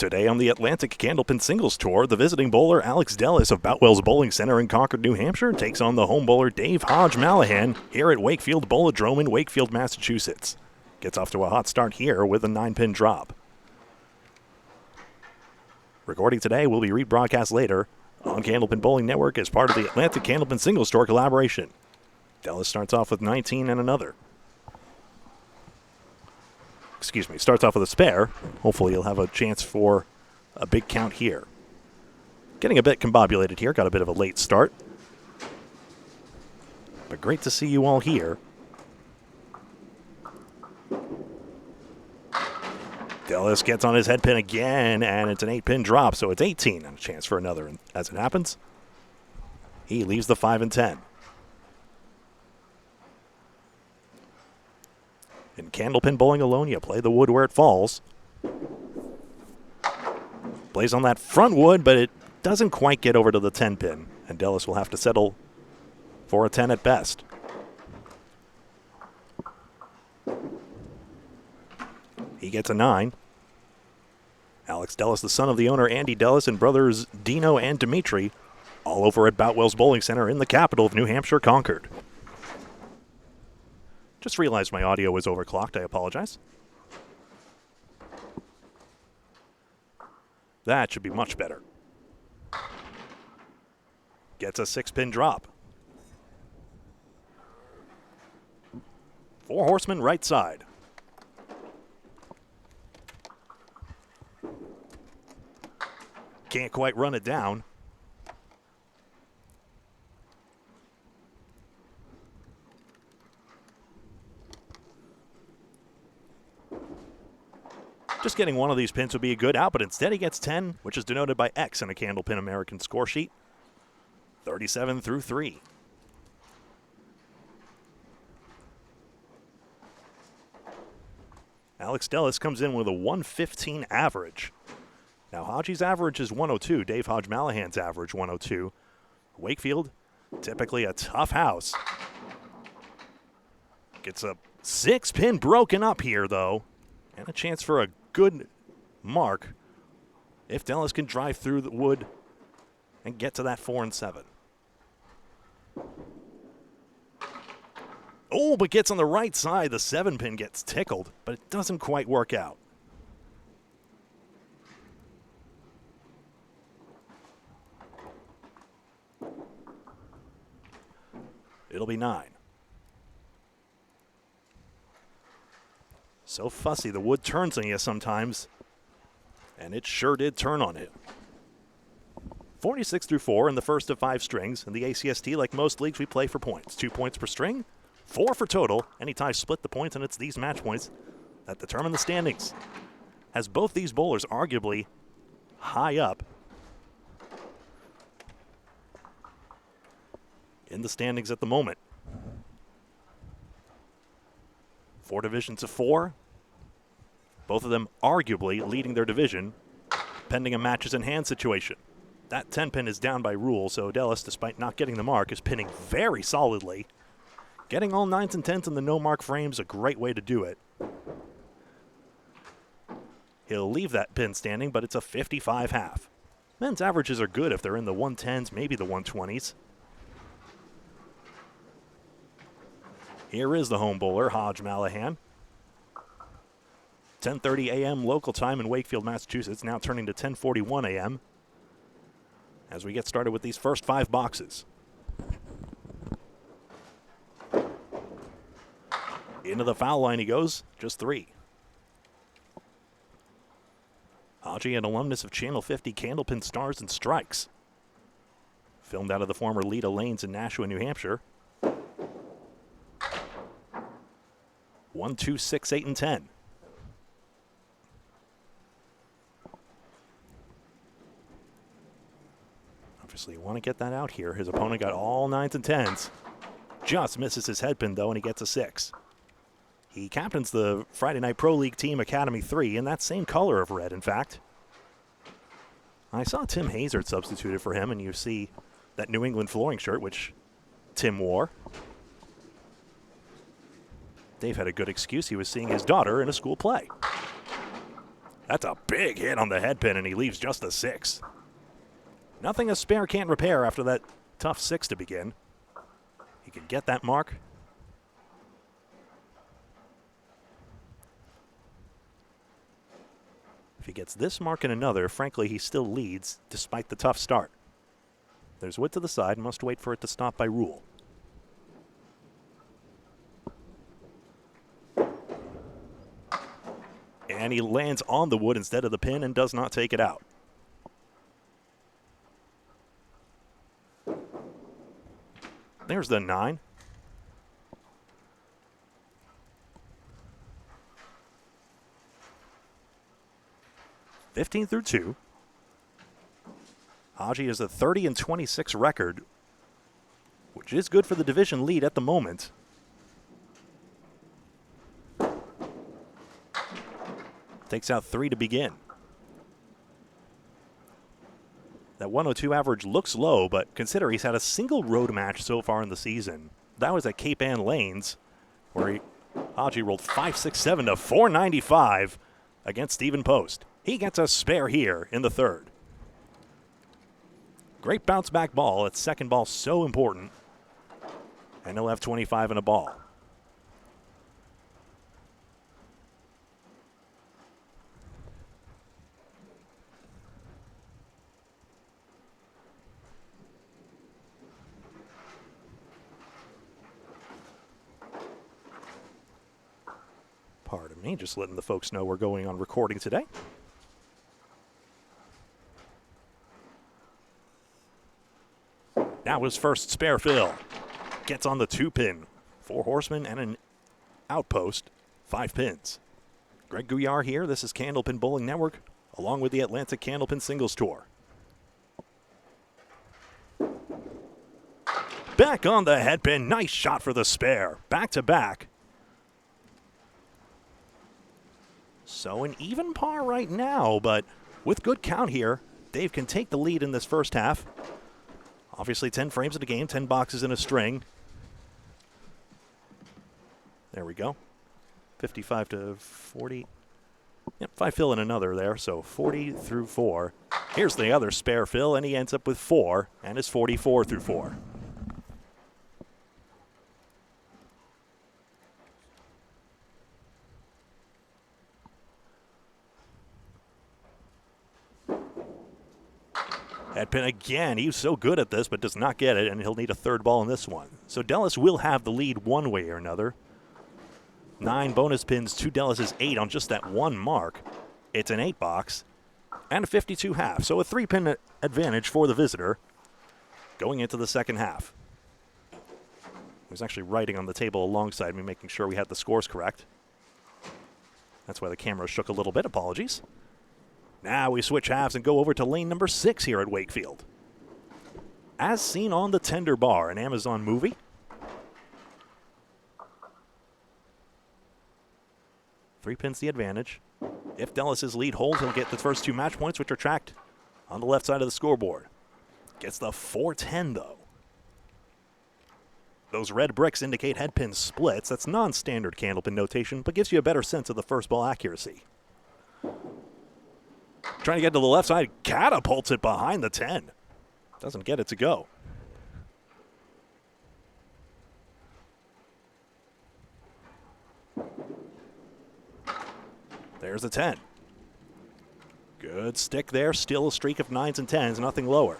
Today on the Atlantic Candlepin Singles Tour, the visiting bowler Alex Dellas of Boutwell's Bowling Center in Concord, New Hampshire, takes on the home bowler Dave Hodge-Mallahan here at Wakefield Bowladrome in Wakefield, Massachusetts. Gets off to a hot start here with a 9-pin drop. Recording today will be rebroadcast later on Candlepin Bowling Network as part of the Atlantic Candlepin Singles Tour collaboration. Dellas starts off with 19 and another. Starts off with a spare. Hopefully he'll have a chance for a big count here. Getting a bit combobulated here, got a bit of a late start. But great to see you all here. Dellas gets on his head pin again, and it's an 8-pin drop, so it's 18 and a chance for another. And as it happens, he leaves the 5 and 10. In Candlepin Bowling alone, you play the wood where it falls. Plays on that front wood, but it doesn't quite get over to the 10-pin, and Dellas will have to settle for a 10 at best. He gets a 9. Alex Dellas, the son of the owner Andy Dellas, and brothers Dino and Dimitri, all over at Boutwell's Bowling Center in the capital of New Hampshire, Concord. Just realized my audio was overclocked. I apologize. That should be much better. Gets a 6-pin drop. 4 horsemen right side. Can't quite run it down. Just getting one of these pins would be a good out, but instead he gets 10, which is denoted by X in a Candlepin American score sheet. 37 through 3. Alex Dellas comes in with a 115 average. Now, Hodgie's average is 102. Dave Hodge-Mallahan's average, 102. Wakefield, typically a tough house. Gets a 6-pin broken up here, though, and a chance for a good mark if Dellas can drive through the wood and get to that 4 and 7. Oh, but gets on the right side. The 7-pin gets tickled, but it doesn't quite work out. It'll be 9. So fussy, the wood turns on you sometimes, and it sure did turn on him. 46 through 4 in the first of 5 strings. In the ACST, like most leagues, we play for points. 2 points per string, 4 for total. Any ties split the points, and it's these match points that determine the standings. As both these bowlers arguably high up in the standings at the moment. 4 divisions of 4. Both of them arguably leading their division, pending a matches in hand situation. That 10-pin is down by rule, so Dellas, despite not getting the mark, is pinning very solidly. Getting all 9s and 10s in the no-mark frame's a great way to do it. He'll leave that pin standing, but it's a 55 half. Men's averages are good if they're in the 110s, maybe the 120s. Here is the home bowler, Hodge-Mallahan. 10:30 a.m. local time in Wakefield, Massachusetts, now turning to 10:41 a.m. as we get started with these first 5 boxes. Into the foul line he goes, just 3. Hodgie, an alumnus of Channel 50 Candlepin Stars and Strikes. Filmed out of the former Leda Lanes in Nashua, New Hampshire. 1, 2, 6, 8, and 10. Obviously, you want to get that out here. His opponent got all 9s and 10s. Just misses his headpin, though, and he gets a 6. He captains the Friday Night Pro League Team Academy 3 in that same color of red, in fact. I saw Tim Hazard substituted for him, and you see that New England flooring shirt, which Tim wore. Dave had a good excuse. He was seeing his daughter in a school play. That's a big hit on the head pin, and he leaves just a 6. Nothing a spare can't repair after that tough 6 to begin. He can get that mark. If he gets this mark and another, frankly, he still leads despite the tough start. There's wood to the side, must wait for it to stop by rule. And he lands on the wood instead of the pin and does not take it out. There's the 9. (15 through 2). Hodgie has a 30-26 record, which is good for the division lead at the moment. Takes out 3 to begin. That 102 average looks low, but consider he's had a single road match so far in the season. That was at Cape Ann Lanes, where Hodgie rolled 5.67 to 495 against Stephen Post. He gets a spare here in the 3rd. Great bounce back ball. That second ball so important. And he'll have 25 in a ball. Pardon me, just letting the folks know we're going on recording today. Now his first spare fill. Gets on the 2-pin. 4 horsemen and an outpost. 5 pins. Greg Gouillart here. This is Candlepin Bowling Network, along with the Atlantic Candlepin Singles Tour. Back on the head pin. Nice shot for the spare. Back to back. So an even par right now, but with good count here, Dave can take the lead in this first half. Obviously 10 frames in a game, 10 boxes in a string. There we go. 55 to 40. Yep, 5 fill and another there, so 40 through 4. Here's the other spare fill, and he ends up with 4, and is 44 through 4. Head pin again. He's so good at this, but does not get it, and he'll need a 3rd ball in this one. So Dellas will have the lead one way or another. 9 bonus pins to Dellas' 8 on just that one mark. It's an 8 box and a 52 half. So a 3-pin advantage for the visitor going into the second half. He was actually writing on the table alongside me, making sure we had the scores correct. That's why the camera shook a little bit. Apologies. Now we switch halves and go over to lane number 6 here at Wakefield. As seen on the Tender Bar, an Amazon movie. Three pins the advantage. If Dellas' lead holds, he'll get the first 2 match points, which are tracked on the left side of the scoreboard. Gets the 410, though. Those red bricks indicate head pin splits. That's non-standard Candlepin notation, but gives you a better sense of the first ball accuracy. Trying to get to the left side, catapults it behind the 10. Doesn't get it to go. There's the 10. Good stick there, still a streak of 9s and 10s, nothing lower.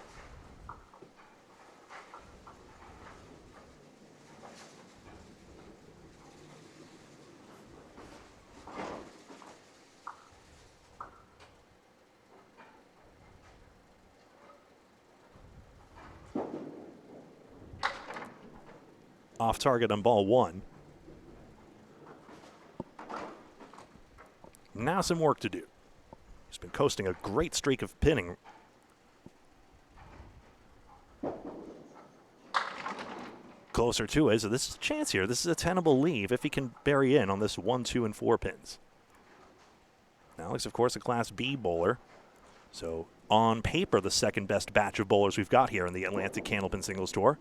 Off target on ball 1. Now some work to do. He's been coasting a great streak of pinning. Closer to it, so this is a chance here. This is a tenable leave if he can bury in on this 1, 2, and 4 pins. Alex, of course, a Class B bowler. So on paper, the second best batch of bowlers we've got here in the Atlantic Candlepin Singles Tour.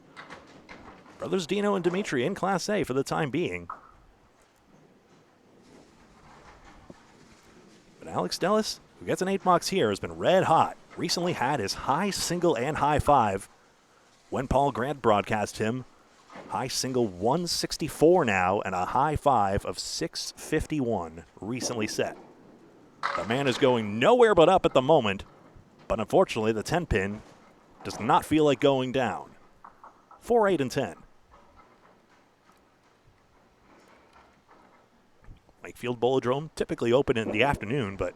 Brothers Dino and Dimitri in Class A for the time being. But Alex Dellas who gets an 8-box here, has been red hot. Recently had his high single and high 5 when Paul Grant broadcast him. High single 164 now and a high 5 of 651 recently set. The man is going nowhere but up at the moment, but unfortunately the 10-pin does not feel like going down. 4, 8, and 10. Wakefield Bowladrome typically open in the afternoon, but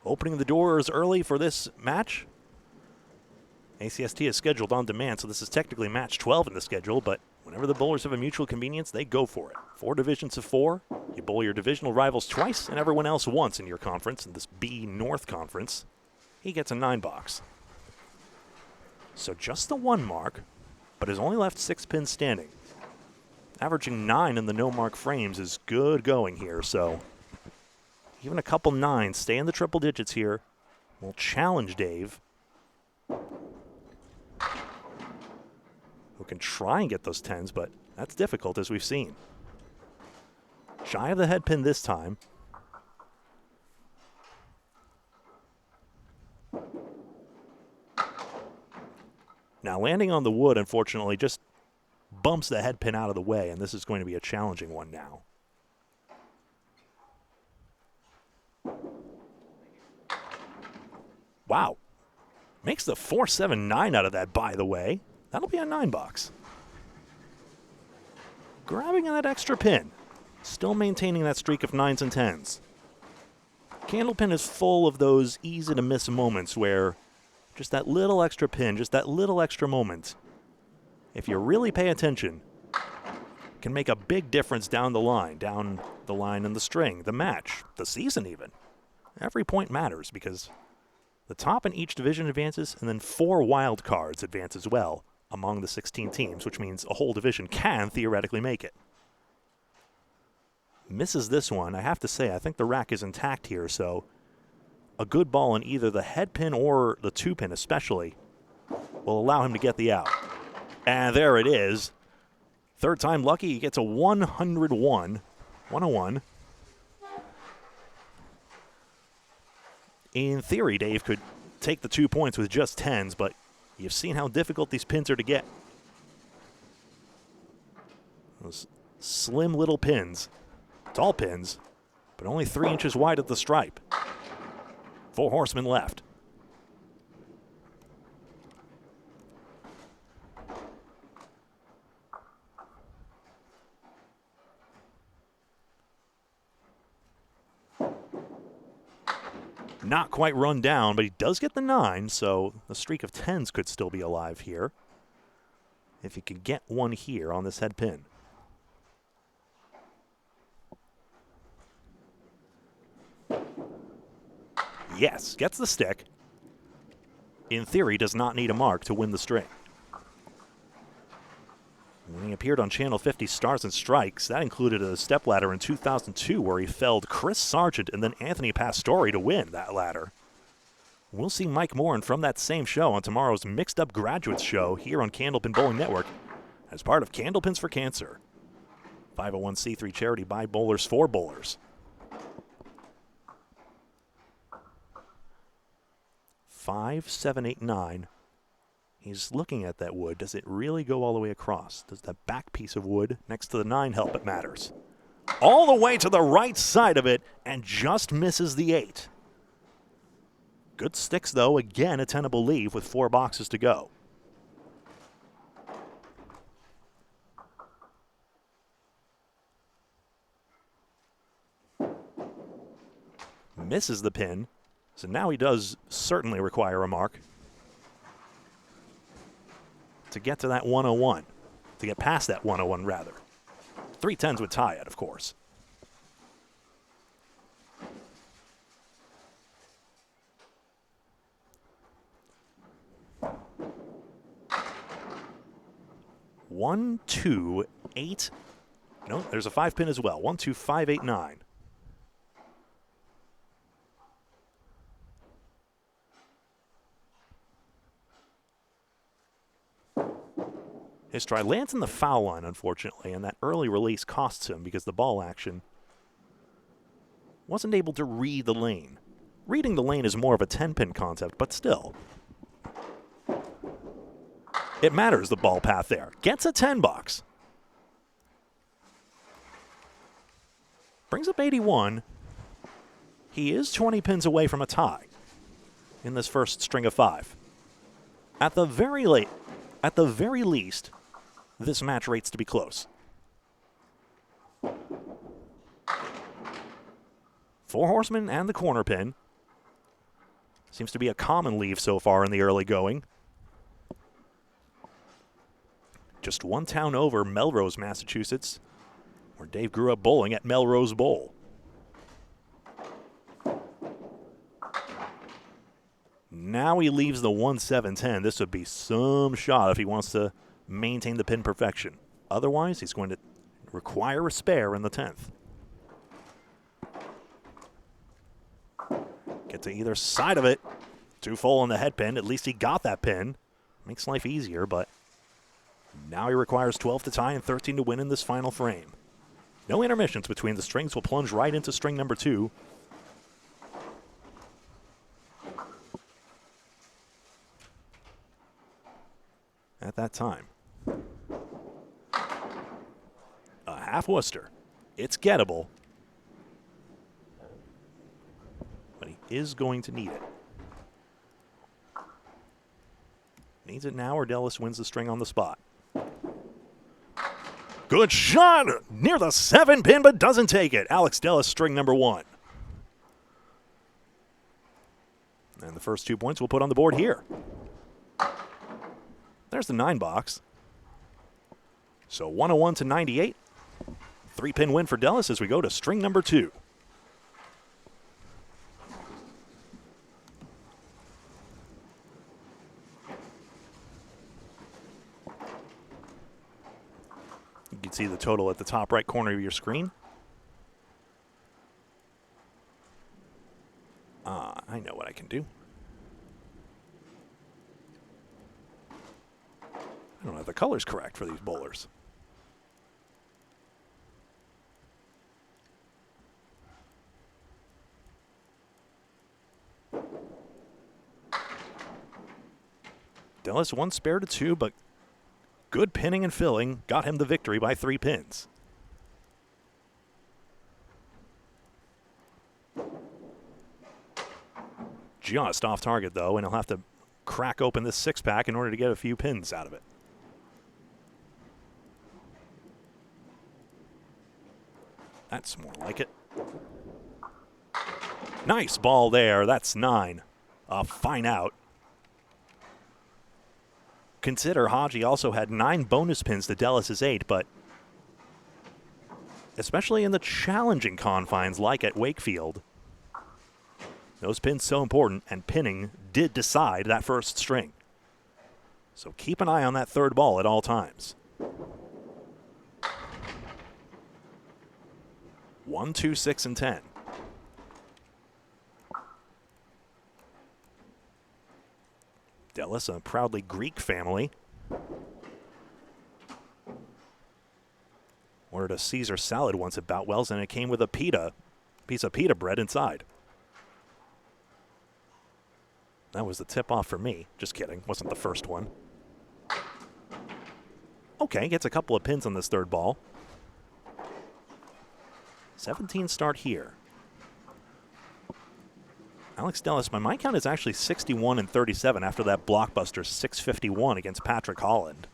opening the doors early for this match. ACST is scheduled on demand, so this is technically match 12 in the schedule, but whenever the bowlers have a mutual convenience, they go for it. 4 divisions of 4. You bowl your divisional rivals twice and everyone else once in your conference, in this B North Conference. He gets a 9-box. So just the 1 mark, but has only left 6 pins standing. Averaging 9 in the no-mark frames is good going here, so even a couple 9s, stay in the triple digits here. We'll challenge Dave, who can try and get those 10s, but that's difficult, as we've seen. Shy of the head pin this time. Now landing on the wood, unfortunately, just bumps the head pin out of the way, and this is going to be a challenging one now. Wow. Makes the 4-7-9 out of that, by the way. That'll be a 9-box. Grabbing that extra pin. Still maintaining that streak of 9s and 10s. Candlepin is full of those easy-to-miss moments where just that little extra pin, just that little extra moment, if you really pay attention, can make a big difference down the line in the string, the match, the season even. Every point matters because the top in each division advances, and then 4 wild cards advance as well among the 16 teams, which means a whole division can theoretically make it. Misses this one. I have to say, I think the rack is intact here, so a good ball in either the head pin or the 2-pin especially will allow him to get the out. And there it is. Third time lucky, he gets a 101. In theory, Dave could take the 2 points with just 10s, but you've seen how difficult these pins are to get. Those slim little pins, tall pins, but only 3 inches wide at the stripe. 4 horsemen left. Not quite run down, but he does get the 9, so the streak of 10s could still be alive here. If he could get one here on this head pin. Yes, gets the stick. In theory, does not need a mark to win the string. When he appeared on Channel 50 Stars and Strikes, that included a stepladder in 2002 where he felled Chris Sargent and then Anthony Pastore to win that ladder. We'll see Mike Morin from that same show on tomorrow's Mixed Up Graduates show here on Candlepin Bowling Network as part of Candlepins for Cancer. 501c3 charity by bowlers for bowlers. 5, 7, 8, 9. He's looking at that wood. Does it really go all the way across? Does that back piece of wood next to the 9 help it matters? All the way to the right side of it and just misses the 8. Good sticks, though. Again, a tenable leave with 4 boxes to go. Misses the pin. So now he does certainly require a mark to get to that 101, to get past that 101 rather. 3 10s would tie it, of course. One, 2, 8. No, there's a 5 pin as well. 1, 2, 5, 8, 9. His try lands in the foul line, unfortunately, and that early release costs him because the ball action wasn't able to read the lane. Reading the lane is more of a 10-pin concept, but still. It matters, the ball path there. Gets a 10 box. Brings up 81. He is 20 pins away from a tie in this first string of 5. At the very least, this match rates to be close. 4 horsemen and the corner pin. Seems to be a common leave so far in the early going. Just one town over, Melrose, Massachusetts, where Dave grew up bowling at Melrose Bowl. Now he leaves the 1-7-10. This would be some shot if he wants to maintain the pin perfection. Otherwise, he's going to require a spare in the 10th. Get to either side of it. 2 full on the head pin. At least he got that pin. Makes life easier, but now he requires 12 to tie and 13 to win in this final frame. No intermissions between the strings. Will plunge right into string number 2. At that time. A half Worcester. It's gettable. But he is going to need it. Needs it now or Dellas wins the string on the spot. Good shot! Near the 7-pin, but doesn't take it. Alex Dellas, string number 1. And the first 2 points we'll put on the board here. There's the 9 box. So 101 to 98. 3-pin win for Dellas as we go to string number 2. You can see the total at the top right corner of your screen. I know what I can do. I don't have the colors correct for these bowlers. Dellas 1 spare to 2, but good pinning and filling got him the victory by 3 pins. Just off target, though, and he'll have to crack open this 6-pack in order to get a few pins out of it. That's more like it. Nice ball there. That's 9. A fine out. Consider Hodge also had 9 bonus pins to Dellas' 8, but especially in the challenging confines like at Wakefield, those pins so important, and pinning did decide that first string. So keep an eye on that 3rd ball at all times. 1, 2, 6, and 10. Dellas, a proudly Greek family. Ordered a Caesar salad once at Boutwell's, and it came with a piece of pita bread inside. That was the tip-off for me. Just kidding. Wasn't the first one. Okay, gets a couple of pins on this 3rd ball. 17 start here. Alex Dellas, by my count, is actually 61 and 37 after that blockbuster 651 against Patrick Holland.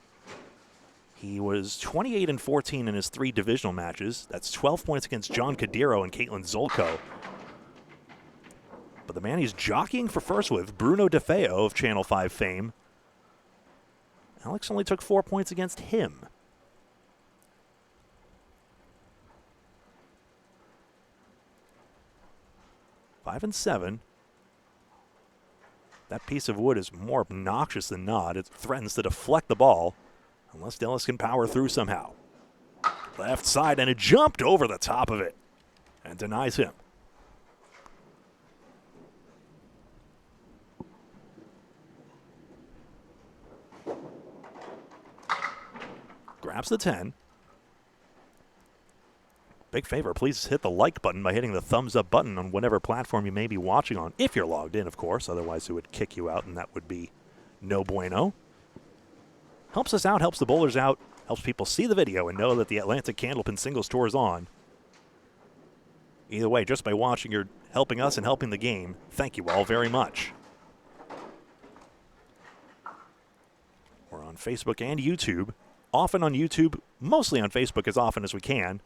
He was 28 and 14 in his 3 divisional matches. That's 12 points against John Cadiro and Caitlin Zolko. But the man he's jockeying for first with, Bruno DeFeo of Channel 5 fame, Alex only took 4 points against him. Five and 7. That piece of wood is more obnoxious than not. It threatens to deflect the ball unless Dellas can power through somehow. Left side, and it jumped over the top of it and denies him. Grabs the 10. Big favor, please hit the like button by hitting the thumbs up button on whatever platform you may be watching on, if you're logged in, of course. Otherwise, it would kick you out, and that would be no bueno. Helps us out, helps the bowlers out, helps people see the video and know that the Atlantic Candlepin Singles Tour is on. Either way, just by watching, you're helping us and helping the game. Thank you all very much. We're on Facebook and YouTube. Often on YouTube, mostly on Facebook as often as we can.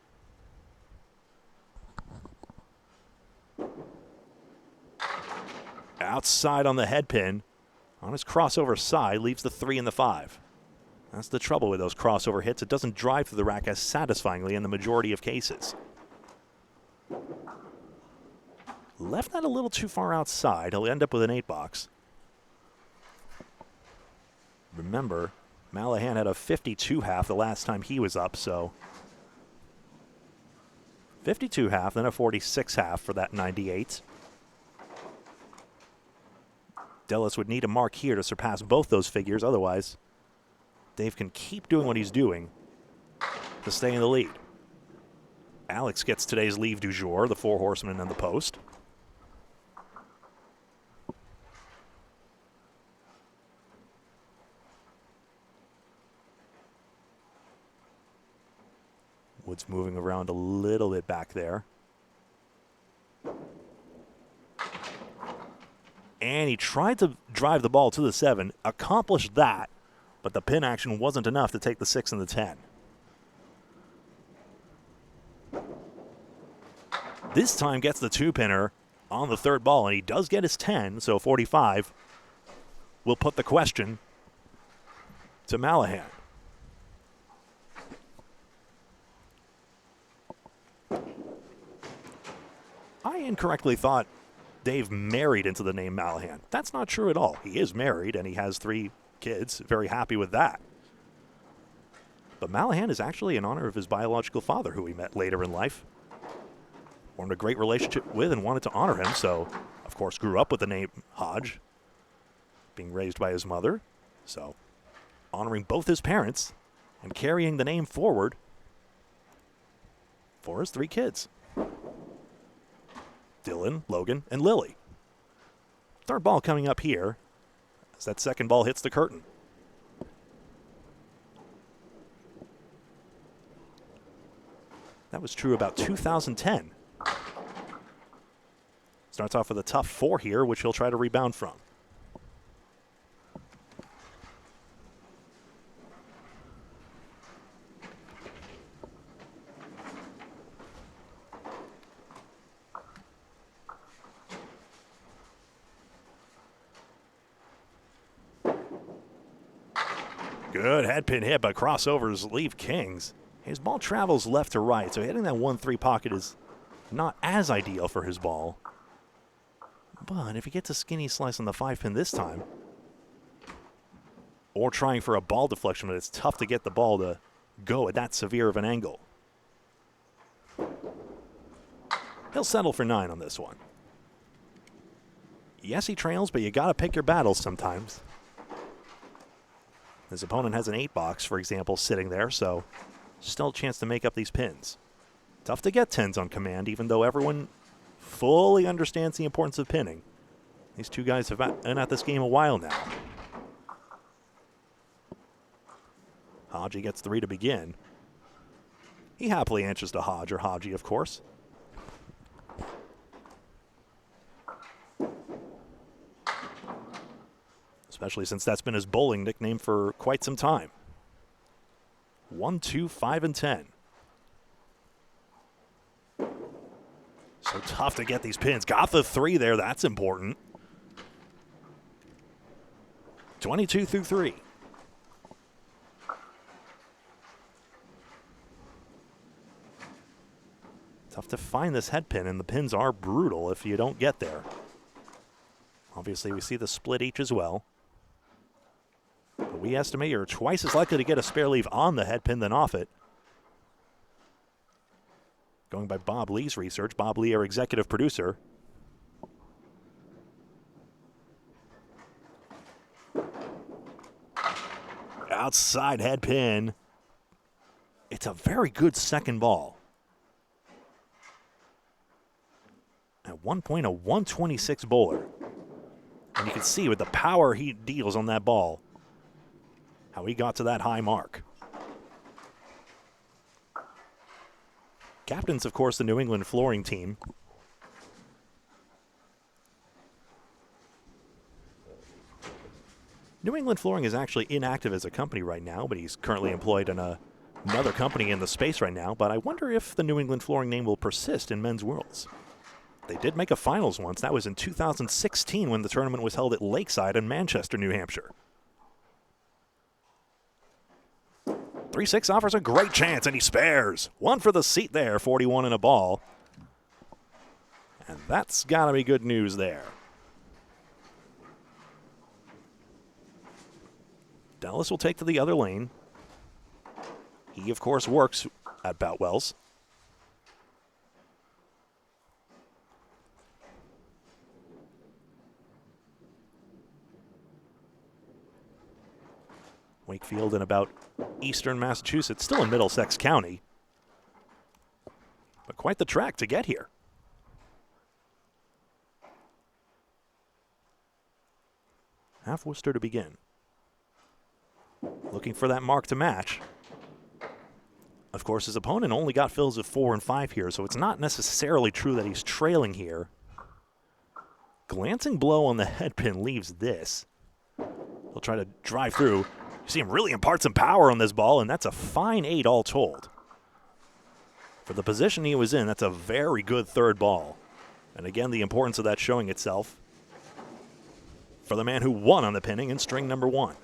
Outside on the head pin, on his crossover side, leaves the 3 and the 5. That's the trouble with those crossover hits. It doesn't drive through the rack as satisfyingly in the majority of cases. Left that a little too far outside. He'll end up with an 8-box. Remember, Mallahan had a 52 half the last time he was up, so 52 half, then a 46 half for that 98. Dellas would need a mark here to surpass both those figures. Otherwise, Dave can keep doing what he's doing to stay in the lead. Alex gets today's leave du jour, the 4 horsemen and the post. Woods moving around a little bit back there. And he tried to drive the ball to the 7, accomplished that, but the pin action wasn't enough to take the 6 and the 10. This time gets the 2-pinner on the 3rd ball, and he does get his 10, so 45 will put the question to Mallahan. I incorrectly thought Dave married into the name Mallahan. That's not true at all. He is married, and he has 3 kids. Very happy with that. But Mallahan is actually in honor of his biological father, who he met later in life. Formed a great relationship with and wanted to honor him, so, of course, grew up with the name Hodge, being raised by his mother. So, honoring both his parents and carrying the name forward for his 3 kids. Dylan, Logan, and Lily. 3rd ball coming up here as that 2nd ball hits the curtain. That was true about 2010. Starts off with a tough 4 here, which he'll try to rebound from. Good head pin hit, but crossovers leave kings. His ball travels left to right, so hitting that 1-3 pocket is not as ideal for his ball. But if he gets a skinny slice on the 5-pin this time, or trying for a ball deflection, but it's tough to get the ball to go at that severe of an angle. He'll settle for 9 on this one. Yes, he trails, but you got to pick your battles sometimes. His opponent has an 8-box, for example, sitting there, so still a chance to make up these pins. Tough to get 10s on command, even though everyone fully understands the importance of pinning. These 2 guys have been at this game a while now. Hodgie gets 3 to begin. He happily answers to Hodge, or Hodgie, of course. Especially since that's been his bowling nickname for quite some time. 1, 2, 5, and 10. So tough to get these pins. Got the 3 there. That's important. 22 through 3. Tough to find this head pin, and the pins are brutal if you don't get there. Obviously, we see the split each as well. But we estimate you're twice as likely to get a spare leave on the head pin than off it. Going by Bob Lee's research, Bob Lee, our executive producer. Outside head pin. It's a very good second ball. one point, a 126 bowler. And you can see with the power he deals on that ball, how he got to that high mark. Captains, of course, the New England flooring team. New England Flooring is actually inactive as a company right now, but he's currently employed in another company in the space right now. But I wonder if the New England Flooring name will persist in Men's Worlds. They did make a finals once. That was in 2016 when the tournament was held at Lakeside in Manchester, New Hampshire. 3-6 offers a great chance, and he spares. One for the seat there, 41 in a ball. And that's got to be good news there. Dellas will take to the other lane. He, of course, works at Boutwell's. Wakefield in about eastern Massachusetts, still in Middlesex County. But quite the track to get here. Half Worcester to begin. Looking for that mark to match. Of course, his opponent only got fills of 4 and 5 here, so it's not necessarily true that he's trailing here. Glancing blow on the headpin leaves this. He'll try to drive through. You see him really impart some power on this ball, and that's a fine 8 all told. For the position he was in, that's a very good third ball. And again, the importance of that showing itself for the man who won on the pinning in string number 1.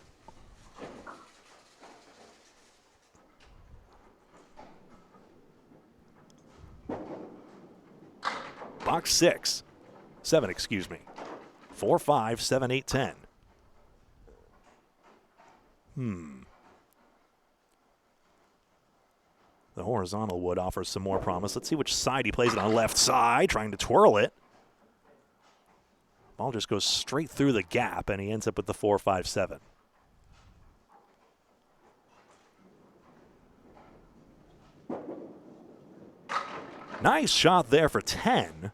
Box 7, excuse me. 4, 5, 7, 8, 10. The horizontal wood offers some more promise. Let's see which side he plays it on. Left side, trying to twirl it. Ball just goes straight through the gap, and he ends up with the 4, 5, 7. Nice shot there for 10.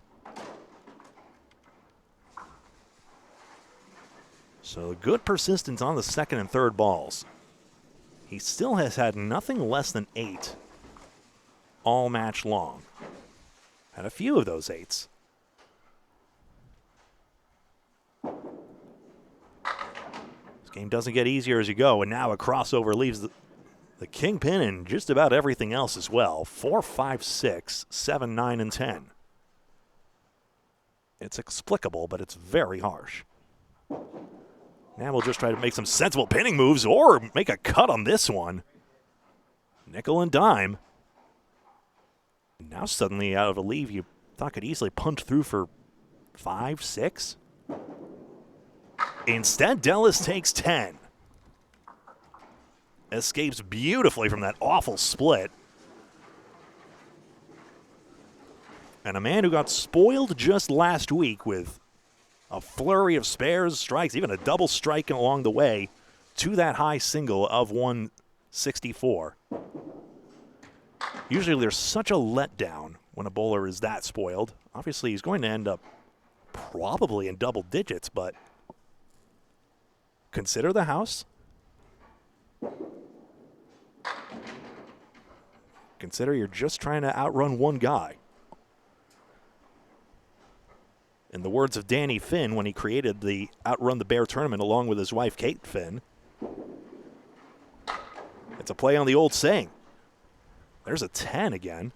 So good persistence on the second and third balls. He still has had nothing less than 8 all match long. Had a few of those 8s. This game doesn't get easier as you go, and now a crossover leaves the kingpin and just about everything else as well. 4, 5, 6, 7, 9, and 10. It's explicable, but it's very harsh. Now we'll just try to make some sensible pinning moves or make a cut on this one. Nickel and dime. Now suddenly out of a leave you thought could easily punch through for 5, 6. Instead, Dellas takes 10. Escapes beautifully from that awful split. And a man who got spoiled just last week with a flurry of spares, strikes, even a double strike along the way to that high single of 164. Usually there's such a letdown when a bowler is that spoiled. Obviously he's going to end up probably in double digits, but consider the house. Consider you're just trying to outrun one guy. In the words of Danny Finn when he created the Outrun the Bear tournament along with his wife Kate Finn, it's a play on the old saying. There's a 10 again.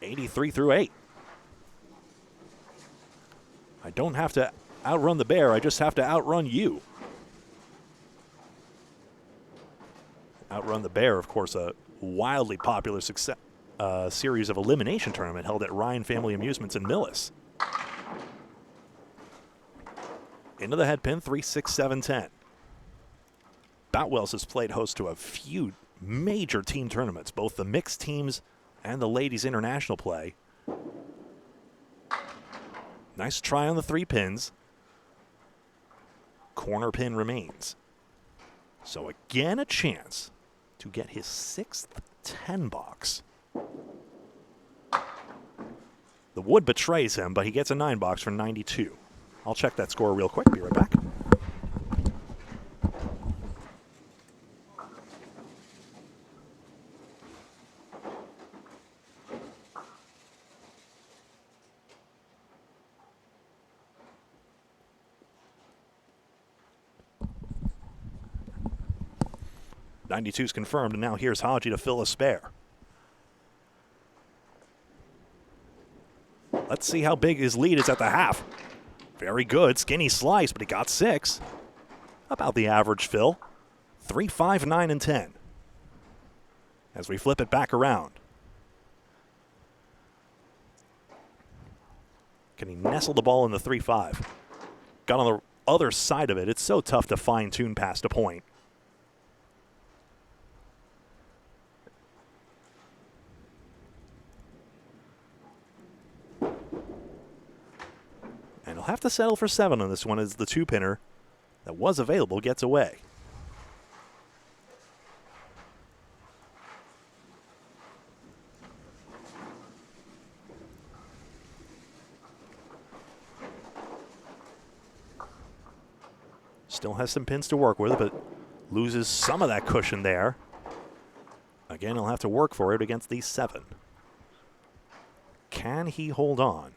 83 through 8. I don't have to outrun the bear, I just have to outrun you. Outrun the Bear, of course, a wildly popular series of elimination tournament held at Ryan Family Amusements in Millis. Into the head pin, 3, 6, 7, 10. Boutwell's has played host to a few major team tournaments, both the mixed teams and the ladies international play. Nice try on the 3 pins. Corner pin remains. So again, a chance to get his 6th 10 box. The wood betrays him, but he gets a 9-box for 92. I'll check that score real quick. Be right back. '92 is confirmed, and now here's Hodgie to fill a spare. Let's see how big his lead is at the half. Very good. Skinny slice, but he got 6. About the average fill. 3, 5, 9, and 10. As we flip it back around. Can he nestle the ball in the 3-5? Got on the other side of it. It's so tough to fine-tune past a point. And he'll have to settle for 7 on this one as the 2-pinner that was available gets away. Still has some pins to work with, but loses some of that cushion there. Again, he'll have to work for it against these 7. Can he hold on?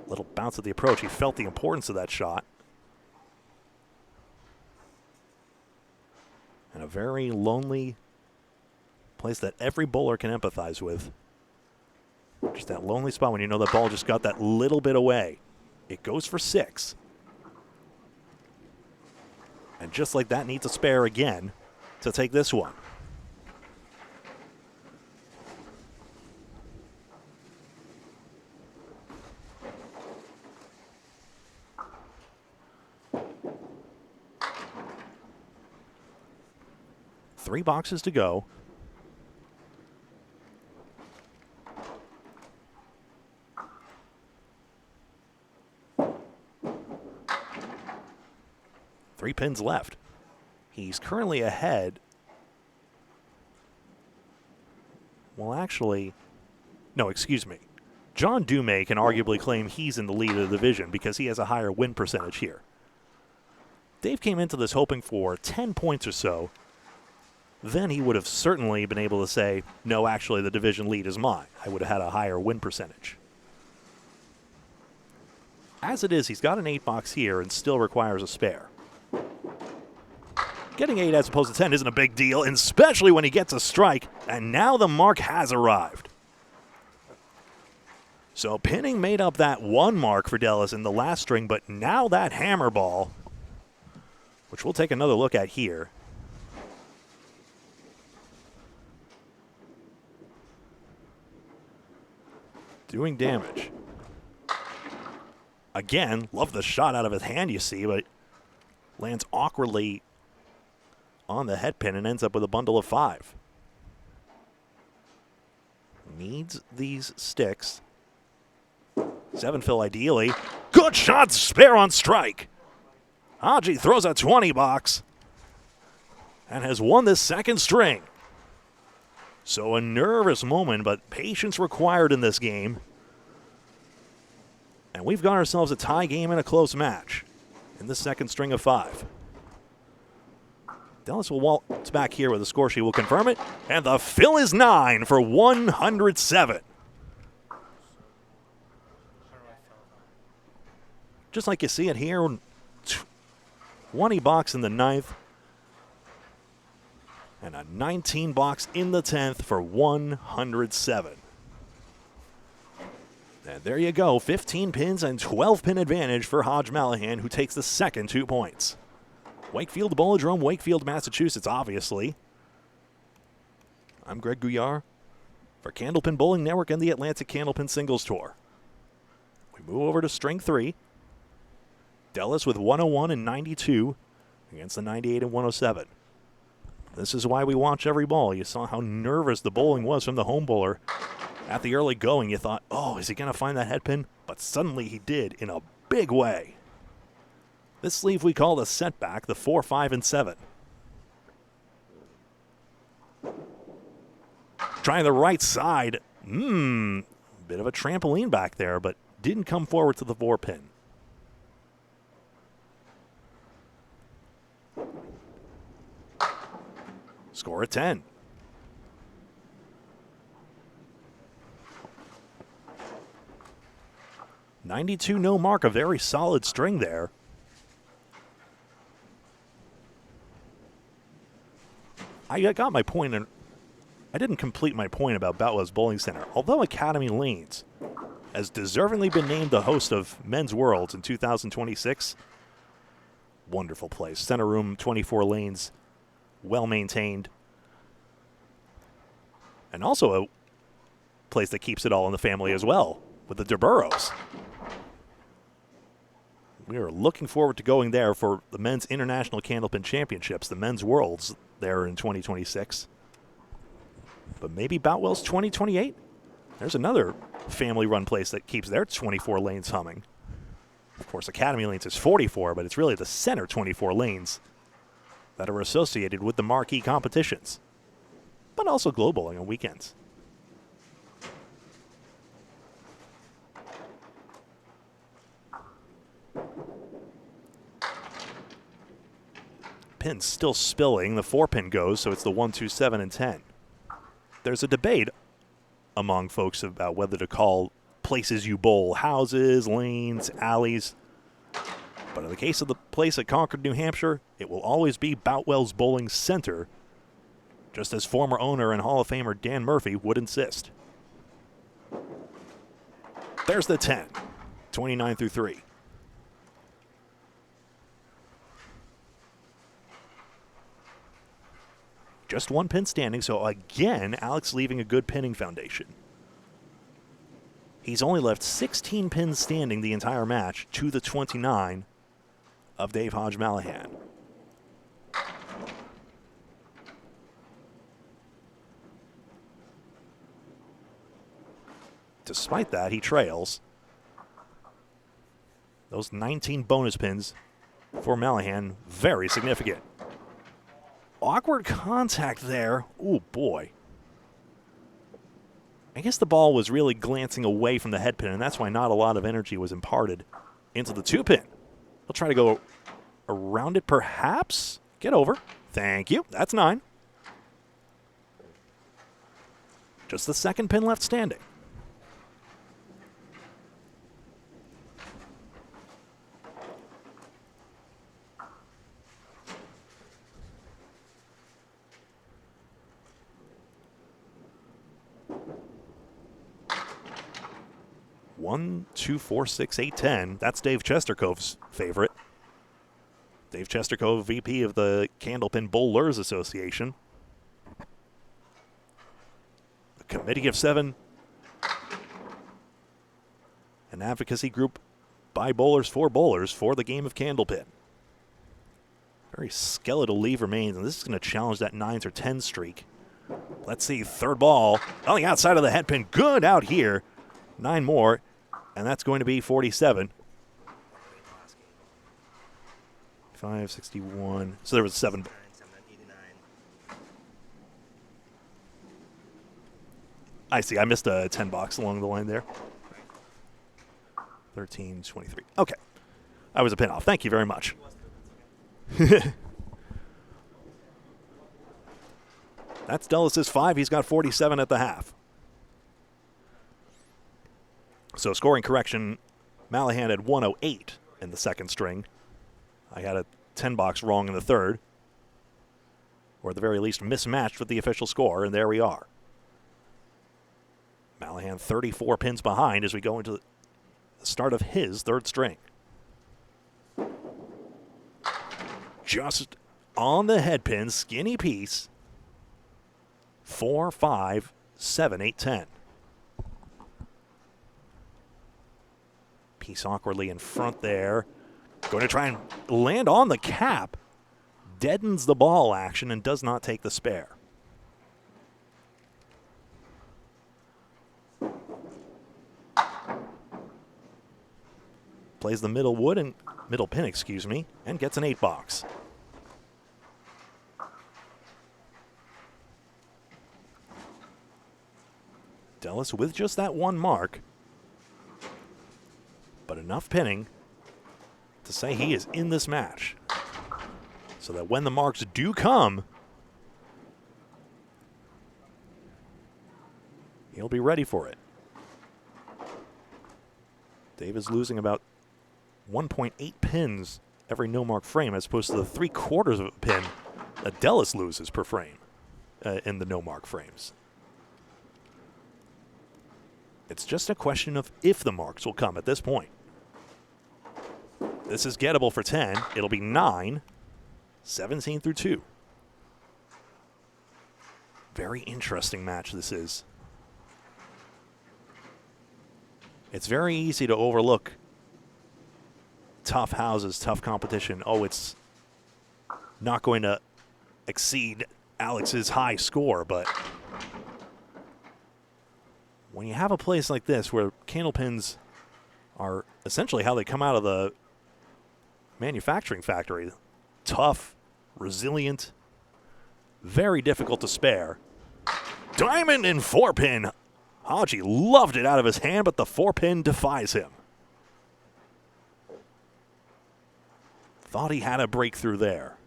Little bounce at the approach. He felt the importance of that shot. And a very lonely place that every bowler can empathize with. Just that lonely spot when you know the ball just got that little bit away. It goes for 6. And just like that, needs a spare again to take this one. Three boxes to go. Three pins left. He's currently ahead. Well, actually, no, excuse me. John Dumais can arguably claim he's in the lead of the division because he has a higher win percentage here. Dave came into this hoping for 10 points or so. Then he would have certainly been able to say, no, actually, the division lead is mine. I would have had a higher win percentage. As it is, he's got an 8-box here and still requires a spare. Getting 8 as opposed to 10 isn't a big deal, especially when he gets a strike, and now the mark has arrived. So pinning made up that 1 mark for Dellas in the last string, but now that hammer ball, which we'll take another look at here, doing damage. Again, love the shot out of his hand, you see, but lands awkwardly on the head pin and ends up with a bundle of 5. Needs these sticks. 7 fill ideally. Good shot, spare on strike. Hodgie throws a 20 box and has won this second string. So a nervous moment, but patience required in this game. And we've got ourselves a tie game and a close match in the second string of 5. Dellas will waltz back here with the score sheet. Will confirm it. And the fill is 9 for 107. Just like you see it here, 20 box in the 9th. And a 19 box in the 10th for 107. And there you go, 15 pins and 12 pin advantage for Hodge-Mallahan, who takes the second 2 points. Wakefield, Bowladrome, Wakefield, Massachusetts, obviously. I'm Greg Gouillart for Candlepin Bowling Network and the Atlantic Candlepin Singles Tour. We move over to string 3. Dellas with 101 and 92 against the 98 and 107. This is why we watch every ball. You saw how nervous the bowling was from the home bowler. At the early going, you thought, oh, is he going to find that head pin? But suddenly he did in a big way. This sleeve we call the setback, the 4, 5, and 7. trying the right side. Bit of a trampoline back there, but didn't come forward to the 4-pin. Score at 10. .92 no mark, a very solid string there. I got my point, and I didn't complete my point about Boutwell's Bowling Center. Although Academy Lanes has deservingly been named the host of Men's Worlds in 2026, wonderful place. Center room, 24 lanes, well-maintained. And also a place that keeps it all in the family as well, with the DeBurrows. We are looking forward to going there for the Men's International Candlepin Championships, the Men's Worlds there in 2026. But maybe Boutwell's 2028? There's another family-run place that keeps their 24 lanes humming. Of course, Academy Lanes is 44, but it's really the center 24 lanes that are associated with the marquee competitions, but also glow bowling on weekends. Pin's still spilling. The 4-pin goes, so it's the 1, 2, 7, and 10. There's a debate among folks about whether to call places you bowl houses, lanes, alleys. But in the case of the place at Concord, New Hampshire, it will always be Boutwell's Bowling Center, just as former owner and Hall of Famer Dan Murphy would insist. There's the 10, 29 through 3. Just 1 pin standing, so again, Alex leaving a good pinning foundation. He's only left 16 pins standing the entire match to the 29 of Dave Hodge-Mallahan. Despite that, he trails. Those 19 bonus pins for Mallahan, very significant. Awkward contact there. Oh, boy. I guess the ball was really glancing away from the head pin, and that's why not a lot of energy was imparted into the 2-pin. He'll try to go around it, perhaps. Get over. Thank you. That's 9. Just the 2nd pin left standing. One, 2, 4, 6, 8, 10. That's Dave Chestercove's favorite. Dave Chestercove, VP of the Candlepin Bowlers Association. The Committee of 7. An advocacy group by bowlers for the game of Candlepin. Very skeletal leave remains, and this is going to challenge that 9s or 10 streak. Let's see, 3rd ball on the outside of the head pin. Good out here. 9 more. And that's going to be 47. 561. So there was 7. I see. I missed a 10 box along the line there. 13, 23. Okay. I was a pin off. Thank you very much. That's Dellas' 5. He's got 47 at the half. So scoring correction, Mallahan had 108 in the 2nd string. I had a 10 box wrong in the 3rd. Or at the very least mismatched with the official score, and there we are. Mallahan 34 pins behind as we go into the start of his 3rd string. Just on the head pin, skinny piece. 4, 5, 7, 8, 10. Piece awkwardly in front there. Going to try and land on the cap. Deadens the ball action and does not take the spare. Plays the middle pin, and gets an 8 box. Dellas with just that one mark, but enough pinning to say he is in this match, so that when the marks do come, he'll be ready for it. Dave is losing about 1.8 pins every no-mark frame, as opposed to the 3/4 of a pin that Dellas loses per frame in the no-mark frames. It's just a question of if the marks will come at this point. This is gettable for 10. It'll be 9, 17 through 2. Very interesting match this is. It's very easy to overlook tough houses, tough competition. Oh, it's not going to exceed Alex's high score, but when you have a place like this where Candlepins are essentially how they come out of the manufacturing factory, tough, resilient, very difficult to spare. Diamond and 4-pin. Hodgie loved it out of his hand, but the 4-pin defies him. Thought he had a breakthrough there.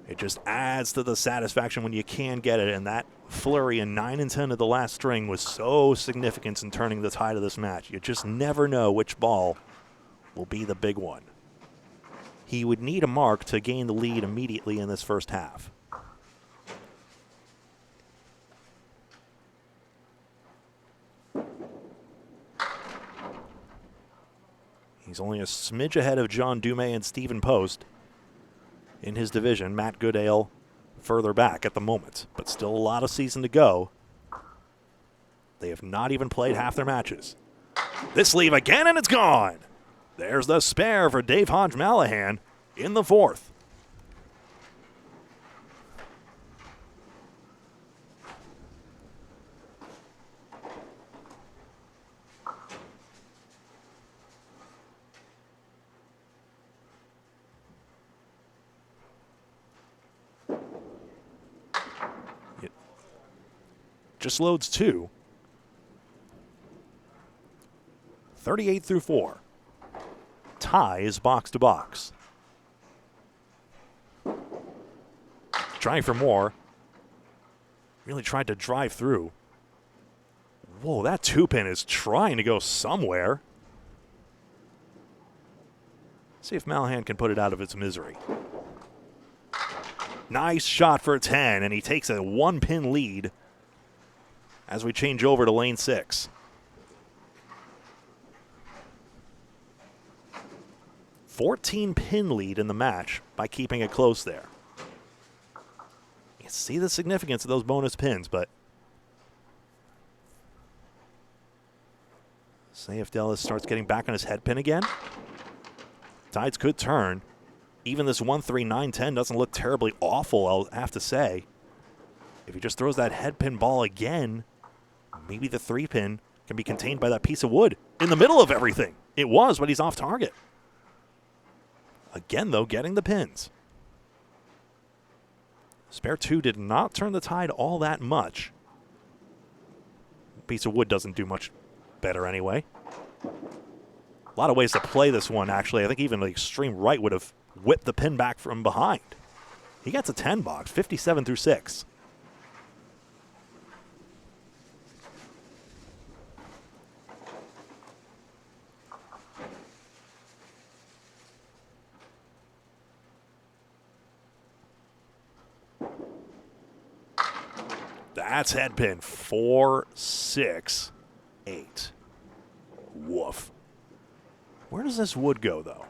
It just adds to the satisfaction when you can get it, and that flurry in 9 and 10 of the last string was so significant in turning the tide of this match. You just never know which ball will be the big one. He would need a mark to gain the lead immediately in this first half. He's only a smidge ahead of John Dumais and Stephen Post in his division. Matt Goodale further back at the moment, but still a lot of season to go. They have not even played half their matches. This leave again, and it's gone. There's the spare for Dave Hodge-Mallahan in the fourth. Just loads 2. 38 through 4. Tie is box to box. Trying for more. Really tried to drive through. Whoa, that 2-pin is trying to go somewhere. See if Mallahan can put it out of its misery. Nice shot for 10, and he takes a 1-pin lead as we change over to lane 6. 14-pin lead in the match by keeping it close there. You see the significance of those bonus pins, but say if Dellas starts getting back on his head pin again, tides could turn. Even this 1-3-9-10 doesn't look terribly awful, I'll have to say. If he just throws that head pin ball again, maybe the 3-pin can be contained by that piece of wood in the middle of everything. It was, but he's off target. Again, though, getting the pins. Spare 2 did not turn the tide all that much. Piece of wood doesn't do much better anyway. A lot of ways to play this one, actually. I think even the extreme right would have whipped the pin back from behind. He gets a 10 box, 57 through 6. That's head pin. 4, 6, 8. Woof. Where does this wood go, though?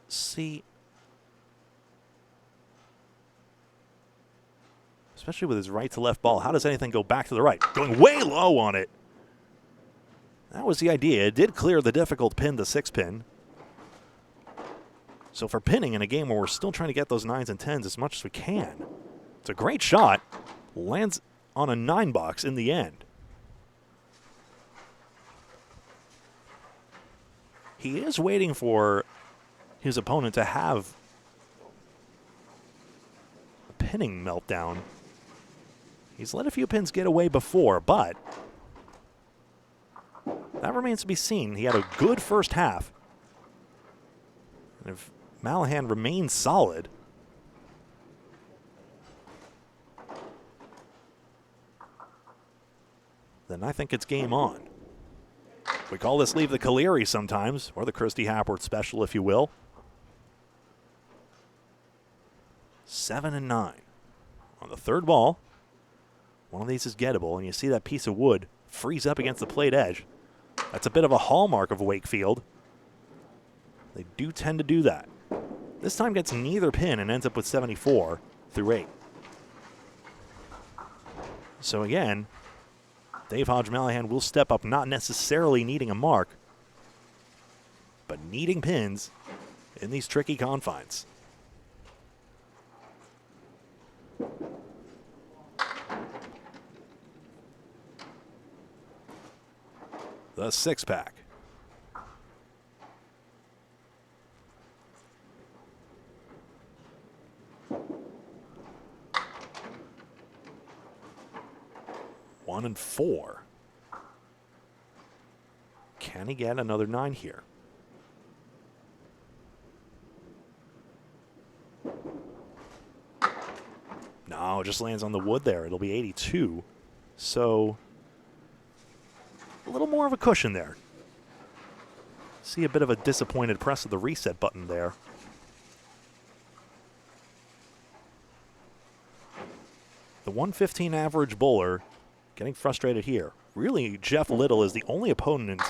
See, especially with his right to left ball, how does anything go back to the right? Going way low on it. That was the idea. It did clear the difficult pin, the 6-pin. So for pinning in a game where we're still trying to get those 9s and 10s as much as we can, it's a great shot. Lands on a 9 box in the end. He is waiting for his opponent to have a pinning meltdown. He's let a few pins get away before, but that remains to be seen. He had a good first half. And if Mallahan remains solid, then I think it's game on. We call this Leave the Cagliari sometimes, or the Christy Hapworth special, if you will. 7 and 9. On the third ball, one of these is gettable, and you see that piece of wood freeze up against the plate edge. That's a bit of a hallmark of Wakefield. They do tend to do that. This time gets neither pin and ends up with 74 through 8. So again, Dave Hodge-Mallahan will step up, not necessarily needing a mark, but needing pins in these tricky confines. The six-pack. One and 4. Can he get another 9 here? No, it just lands on the wood there. It'll be 82. So a little more of a cushion there. See a bit of a disappointed press of the reset button there. The 115 average bowler getting frustrated here. Really, Jeff Little is the only opponent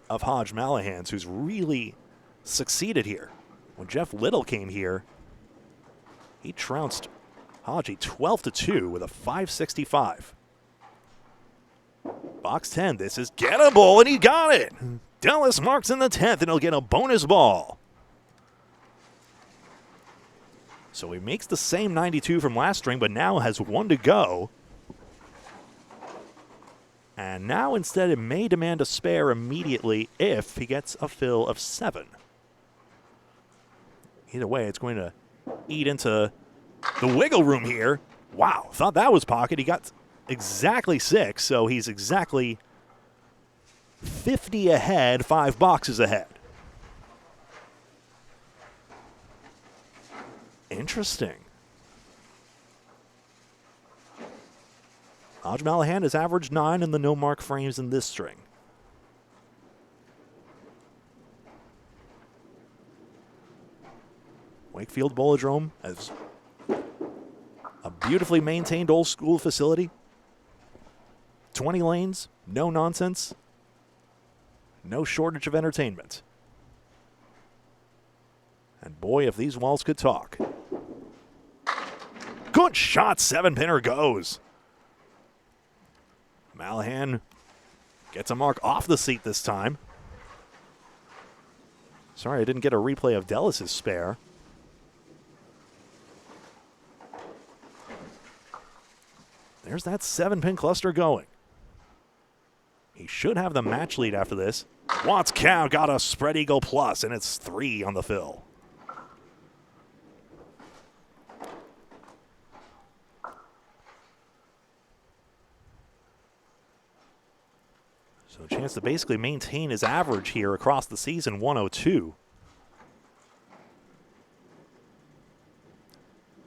of Hodge-Mallahan's who's really succeeded here. When Jeff Little came here, he trounced Hodgie 12-2 with a 565. Box 10, this is gettable, and he got it. Dellas marks in the 10th, and he'll get a bonus ball. So he makes the same 92 from last string, but now has 1 to go. And now instead it may demand a spare immediately if he gets a fill of 7. Either way, it's going to eat into the wiggle room here. Wow, thought that was pocket. He got exactly 6, so he's exactly 50 ahead, 5 boxes ahead. Interesting. Hodge-Mallahan has averaged 9 in the no-mark frames in this string. Wakefield Bowladrome has a beautifully maintained old-school facility. 20 lanes, no nonsense, no shortage of entertainment. And boy, if these walls could talk. Good shot, 7-pinner goes. Mallahan gets a mark off the seat this time. Sorry, I didn't get a replay of Dellas' spare. There's that 7-pin cluster going. He should have the match lead after this. Watts Cow got a spread eagle plus, and it's 3 on the fill. So a chance to basically maintain his average here across the season, 102.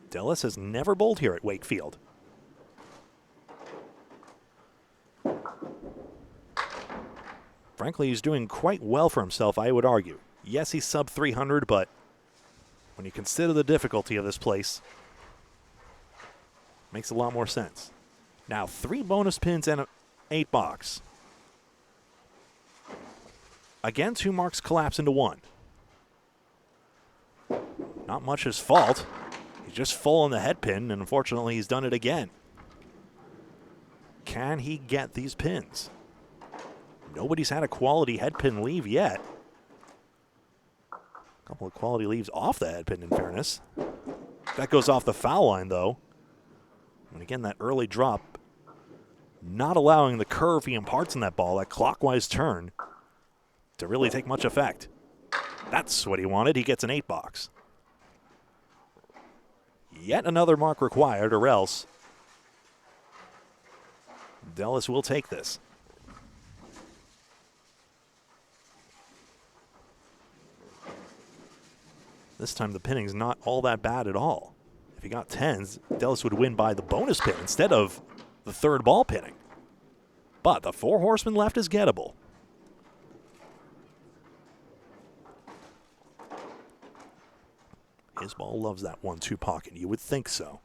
Dellas has never bowled here at Wakefield. Frankly, he's doing quite well for himself, I would argue. Yes, he's sub 300, but when you consider the difficulty of this place, it makes a lot more sense. Now, 3 bonus pins and an 8 box. Again, 2 marks collapse into 1. Not much his fault. He's just full on the head pin, and unfortunately he's done it again. Can he get these pins? Nobody's had a quality head pin leave yet. A couple of quality leaves off the head pin, in fairness. That goes off the foul line, though. And again, that early drop, not allowing the curve he imparts in that ball, that clockwise turn, to really take much effect. That's what he wanted. He gets an 8 box. Yet another mark required, or else Dellas will take this. This time the pinning's not all that bad at all. If he got 10s, Dellas would win by the bonus pin instead of the third ball pinning. But the 4 horsemen left is gettable. His ball loves that 1-2 pocket. You would think so.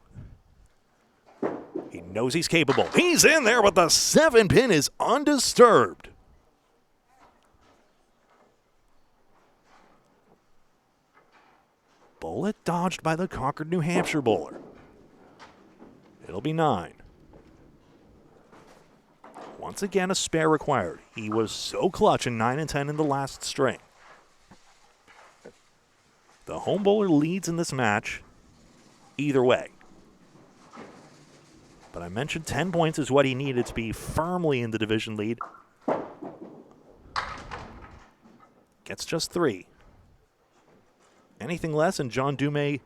He knows he's capable. He's in there, but the 7 pin is undisturbed. Bullet dodged by the Concord, New Hampshire bowler. It'll be 9. Once again, a spare required. He was so clutch in 9 and 10 in the last string. The home bowler leads in this match either way. But I mentioned 10 points is what he needed to be firmly in the division lead. Gets just 3. Anything less, and John Dumais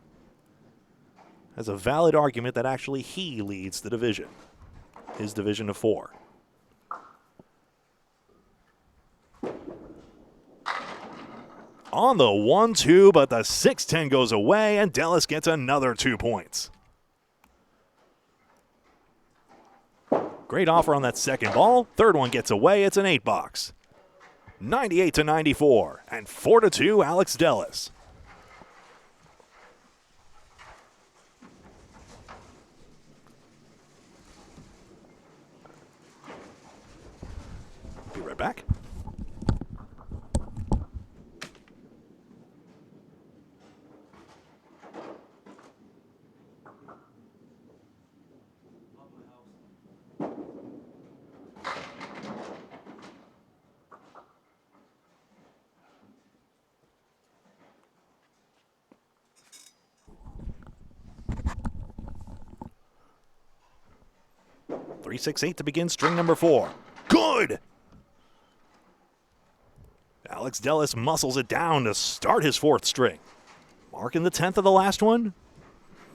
has a valid argument that actually he leads the division. His division of 4. On the 1-2, but the 6-10 goes away, and Dellas gets another 2 points. Great offer on that second ball. Third one gets away. It's an 8 box. 98-94, and 4-2, Alex Dellas. Be right back. Three, 6, 8 to begin string number 4. Good! Alex Dellas muscles it down to start his 4th string. Marking the 10th of the last one.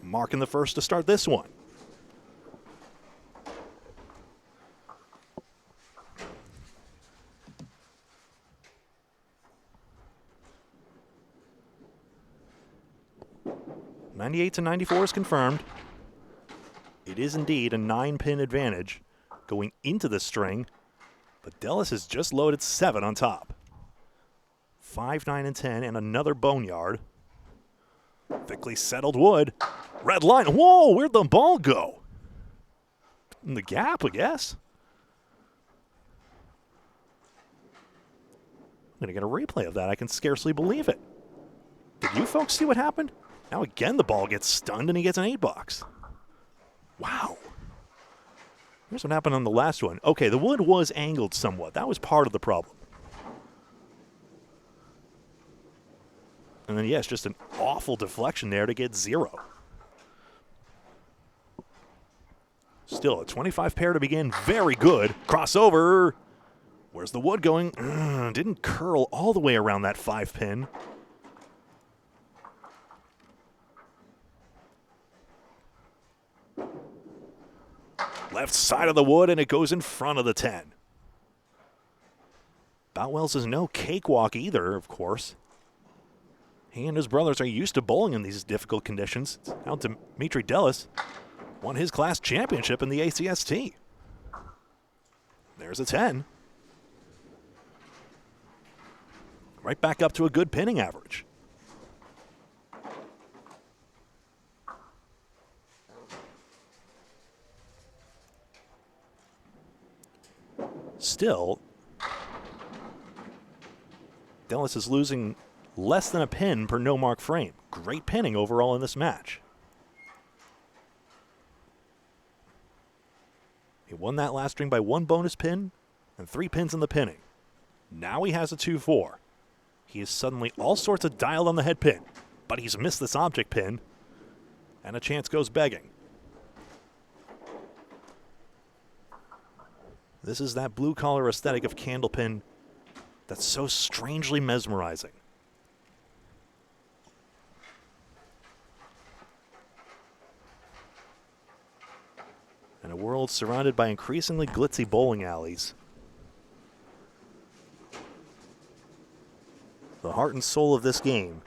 Marking the 1st to start this one. (98-94) is confirmed. It is indeed a 9-pin advantage going into the string, but Dellas has just loaded 7 on top. 5, 9, and 10, and another boneyard. Thickly settled wood. Red line. Whoa, where'd the ball go? In the gap, I guess. I'm going to get a replay of that. I can scarcely believe it. Did you folks see what happened? Now again, the ball gets stunned, and he gets an 8 box. Wow. Here's what happened on the last one. Okay, the wood was angled somewhat. That was part of the problem. And then, yes, just an awful deflection there to get 0. Still, a 25 pair to begin. Very good. Crossover. Where's the wood going? Didn't curl all the way around that 5 pin. Left side of the wood, and it goes in front of the 10. Boutwell's is no cakewalk either, of course. He and his brothers are used to bowling in these difficult conditions. Now Dimitri Dellas won his class championship in the ACST. There's a 10. Right back up to a good pinning average. Still, Dellas is losing less than a pin per no-mark frame. Great pinning overall in this match. He won that last string by 1 bonus pin and 3 pins in the pinning. Now he has a 2-4. He is suddenly all sorts of dialed on the head pin, but he's missed this object pin, and a chance goes begging. This is that blue-collar aesthetic of Candlepin that's so strangely mesmerizing. in a world surrounded by increasingly glitzy bowling alleys. The heart and soul of this game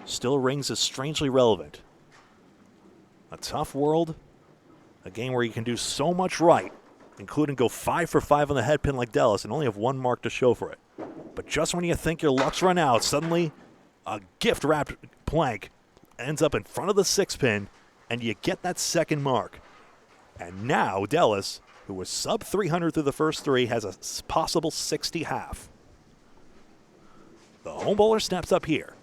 still rings as strangely relevant. A tough world, a game where you can do so much right, including go 5 for 5 on the head pin like Dellas and only have one mark to show for it. But just when you think your luck's run out, suddenly a gift-wrapped plank ends up in front of the 6 pin, and you get that second mark. And now Dellas, who was sub 300 through the first 3, has a possible 60 half. The home bowler steps up here.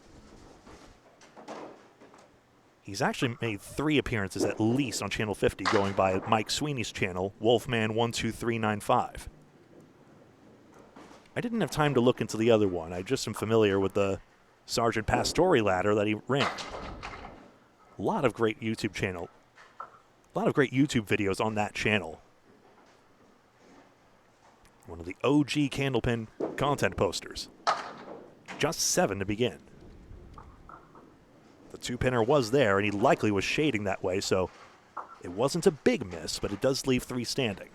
He's actually made 3 appearances at least on Channel 50, going by Mike Sweeney's channel, Wolfman12395. I didn't have time to look into the other one. I just am familiar with the Sergeant Pastore ladder that he ran. A lot of great YouTube videos on that channel. One of the OG Candlepin content posters. Just 7 to begin. The 2-pinner was there, and he likely was shading that way, so it wasn't a big miss, but it does leave 3 standing.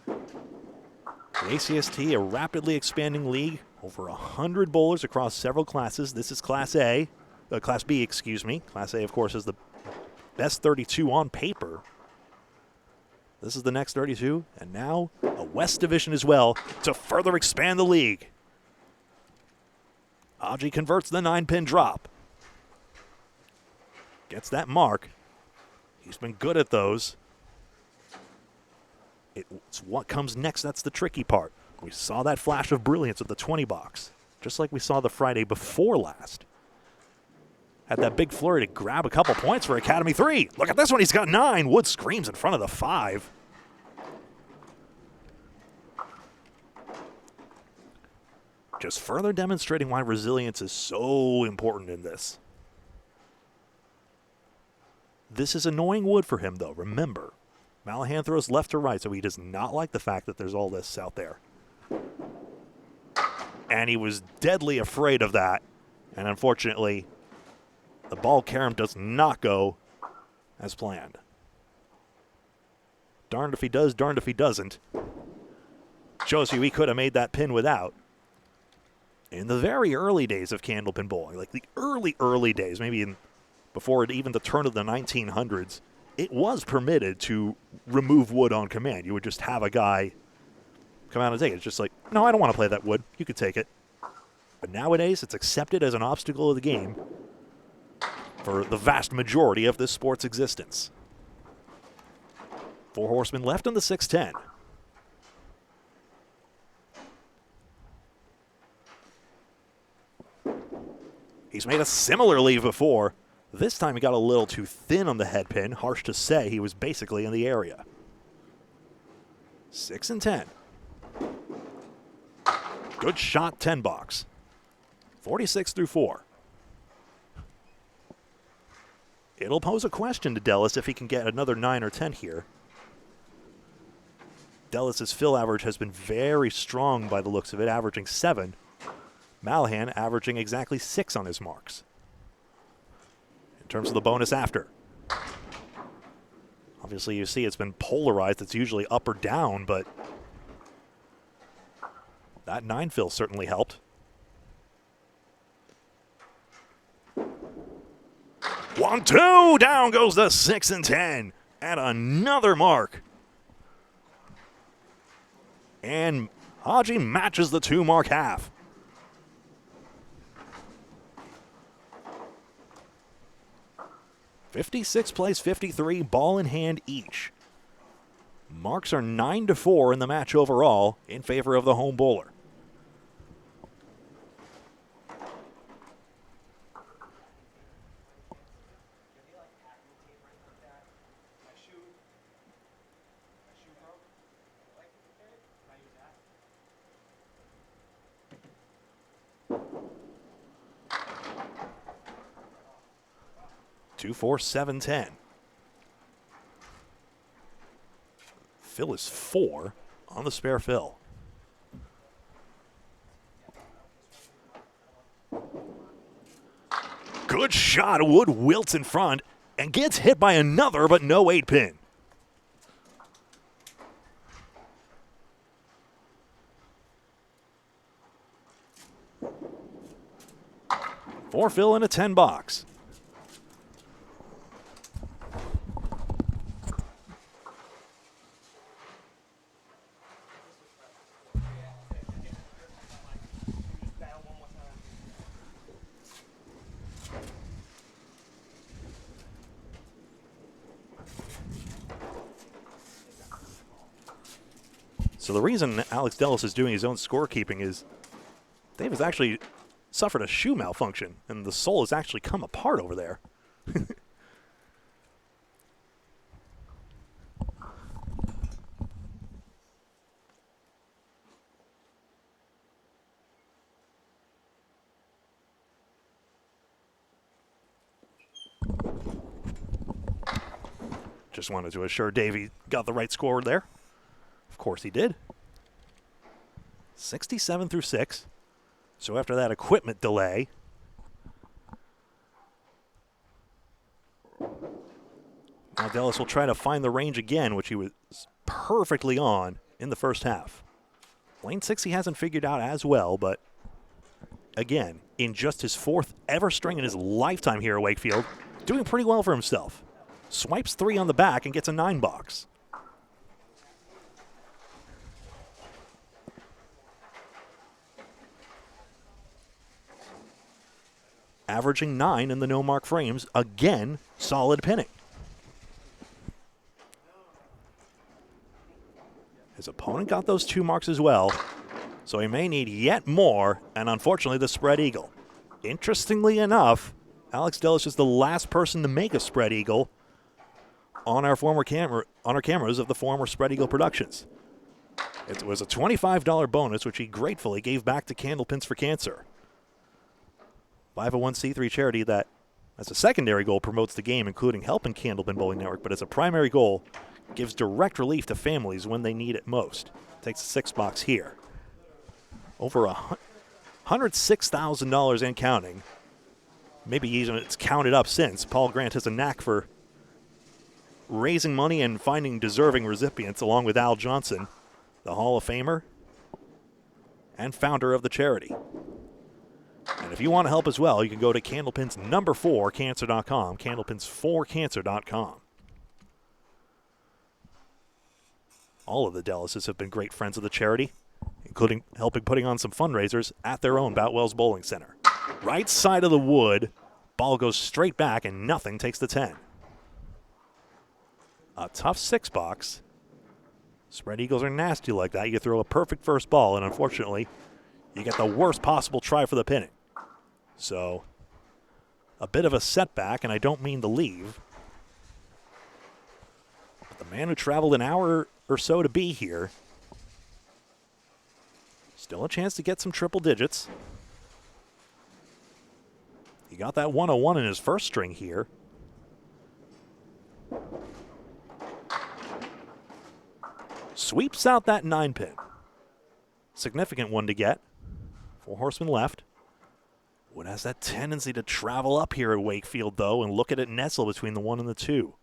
The ACST, a rapidly expanding league, over 100 bowlers across several classes. This is Class B, excuse me. Class A, of course, is the best 32 on paper. This is the next 32, and now a West Division as well to further expand the league. Hodge converts the 9-pin drop. Gets that mark. He's been good at those. It's what comes next that's the tricky part. We saw that flash of brilliance with the 20 box, just like we saw the Friday before last. Had that big flurry to grab a couple points for Academy 3. Look at this one, he's got 9. Wood screams in front of the 5. Just further demonstrating why resilience is so important in this. This is annoying wood for him, though. Remember, Mallahan throws left to right, so he does not like the fact that there's all this out there. And he was deadly afraid of that. And unfortunately, the ball carom does not go as planned. Darned if he does, darned if he doesn't. Shows you he could have made that pin without. In the very early days of Candlepin bowling, like the early days, maybe before even the turn of the 1900s, it was permitted to remove wood on command. You would just have a guy come out and take it. It's just like, no, I don't want to play that wood. You could take it. But nowadays, it's accepted as an obstacle of the game for the vast majority of this sport's existence. 4 horsemen left in the 6-10. He's made a similar leave before. This time he got a little too thin on the head pin. Harsh to say, he was basically in the area. 6 and 10. Good shot, 10 box. 46 through 4. It'll pose a question to Dellas if he can get another 9 or 10 here. Dellas' fill average has been very strong by the looks of it, averaging 7. Mallahan averaging exactly 6 on his marks. In terms of the bonus after. Obviously, you see it's been polarized. It's usually up or down, but that 9 fill certainly helped. 1-2, down goes the 6 and 10, and another mark. And Hodge matches the 2-mark half. '56 plays 53, ball in hand each. Marks are 9-4 in the match overall in favor of the home bowler. Two, 4, 7, 10. Fill is 4 on the spare fill. Good shot. Wood wilts in front and gets hit by another, but no 8-pin. Four fill in a 10 box. So the reason Alex Dellas is doing his own scorekeeping is Dave has actually suffered a shoe malfunction, and the sole has actually come apart over there. Just wanted to assure Dave he got the right score there. Of course he did. 67 through 6. So after that equipment delay, now Dellas will try to find the range again, which he was perfectly on in the first half. Lane 6 he hasn't figured out as well, but again, in just his 4th ever string in his lifetime here at Wakefield, doing pretty well for himself. Swipes 3 on the back and gets a 9 box. Averaging 9 in the no-mark frames. Again, solid pinning. His opponent got those 2 marks as well, so he may need yet more, and unfortunately the spread eagle. Interestingly enough, Alex Dellas is the last person to make a spread eagle on our cameras of the former Spread Eagle Productions. It was a $25 bonus, which he gratefully gave back to Candlepins for Cancer. 501c3 charity that, as a secondary goal, promotes the game, including helping Candlepin Bowling Network, but as a primary goal, gives direct relief to families when they need it most. Takes a 6 box here. Over $106,000 and counting. Maybe even it's counted up since. Paul Grant has a knack for raising money and finding deserving recipients, along with Al Johnson, the Hall of Famer and founder of the charity. And if you want to help as well, you can go to candlepins4cancer.com, candlepins4cancer.com. All of the Dellases have been great friends of the charity, including helping putting on some fundraisers at their own Boutwell's Bowling Center. Right side of the wood, ball goes straight back and nothing takes the 10. A tough 6 box. Spread eagles are nasty like that. You throw a perfect first ball, and unfortunately, you get the worst possible try for the pinning. So, a bit of a setback, and I don't mean to leave. But the man who traveled an hour or so to be here, still a chance to get some triple digits. He got that 101 in his first string here. Sweeps out that 9-pin. Significant one to get. 4 horsemen left. Wood has that tendency to travel up here at Wakefield, though, and look at it nestle between the 1 and the 2.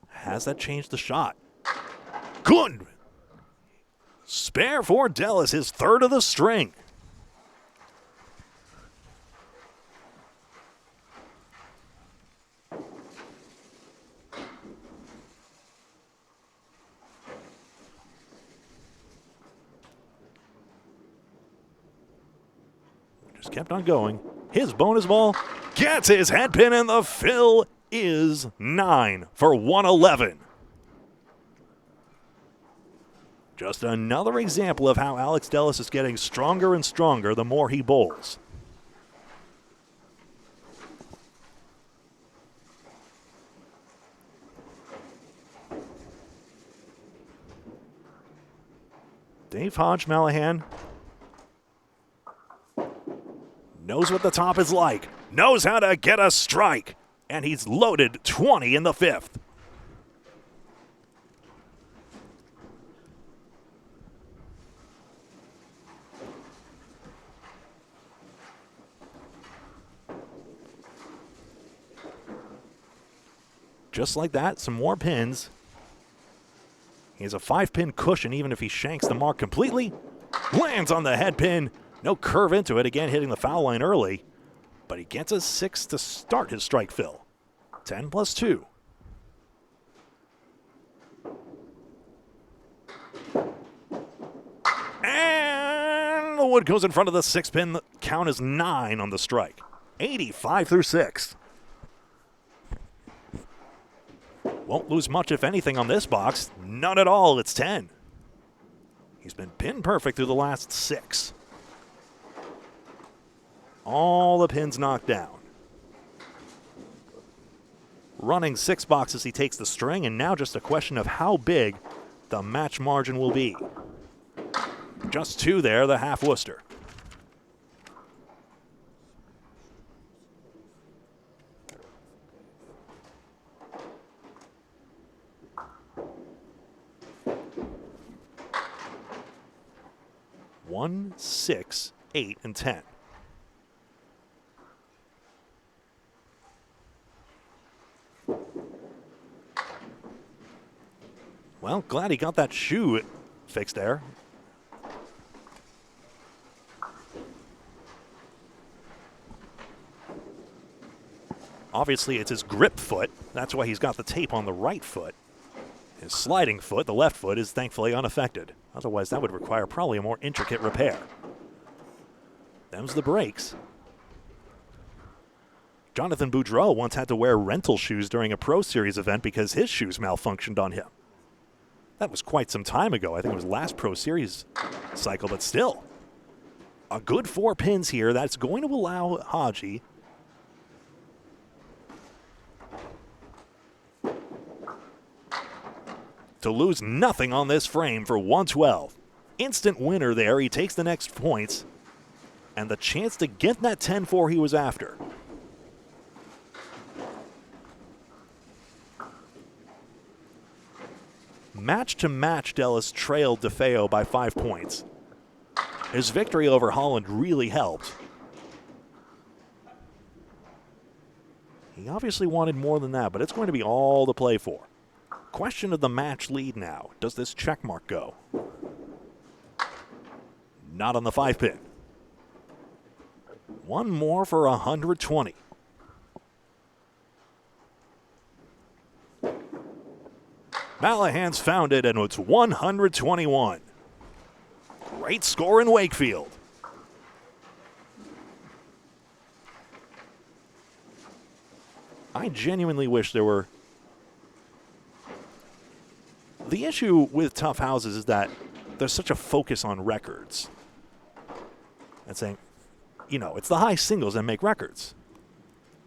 Has that changed the shot? Good! Spare for Dellas, his 3rd of the string. Kept on going. His bonus ball gets his head pin, and the fill is 9 for 111. Just another example of how Alex Dellas is getting stronger and stronger the more he bowls. Dave Hodge-Mallahan knows what the top is like, knows how to get a strike, and he's loaded 20 in the 5th. Just like that, some more pins. He has a 5-pin cushion even if he shanks the mark completely. Lands on the head pin. No curve into it, again hitting the foul line early. But he gets a 6 to start his strike fill. 10 plus 2. And the wood goes in front of the 6-pin. The count is 9 on the strike. 85 through 6. Won't lose much, if anything, on this box. None at all. It's 10. He's been pin perfect through the last 6. All the pins knocked down. Running 6 boxes, he takes the string, and now just a question of how big the match margin will be. Just 2 there, the half Worcester. One, 6, 8, and 10. Well, glad he got that shoe fixed there. Obviously, it's his grip foot. That's why he's got the tape on the right foot. His sliding foot, the left foot, is thankfully unaffected. Otherwise, that would require probably a more intricate repair. Them's the brakes. Jonathan Boudreau once had to wear rental shoes during a Pro Series event because his shoes malfunctioned on him. That was quite some time ago. I think it was last Pro Series cycle, but still. A good 4 pins here. That's going to allow Hodge to lose nothing on this frame for 112. Instant winner there. He takes the next points and the chance to get that 10-4 he was after. Match to match, Dellas trailed DeFeo by 5 points. His victory over Holland really helped. He obviously wanted more than that, but it's going to be all to play for. Question of the match lead now. Does this check mark go? Not on the 5-pin. One more for 120. Mallahan's found it, and it's 121. Great score in Wakefield. I genuinely wish there were... The issue with tough houses is that there's such a focus on records. And saying, you know, it's the high singles that make records.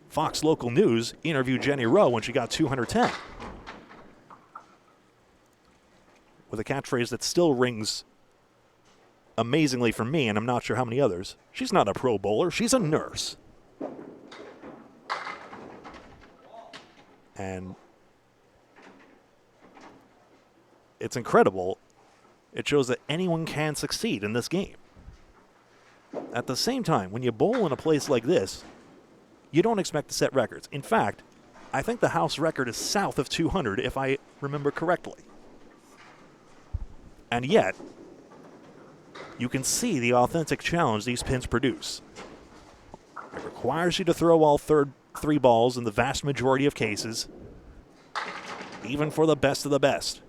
Fox Local News interviewed Jenny Rowe when she got 210. With a catchphrase that still rings amazingly for me, and I'm not sure how many others. She's not a pro bowler, she's a nurse. And it's incredible. It shows that anyone can succeed in this game. At the same time, when you bowl in a place like this, you don't expect to set records. In fact, I think the house record is south of 200, if I remember correctly. And yet, you can see the authentic challenge these pins produce. It requires you to throw all 3 balls in the vast majority of cases, even for the best of the best.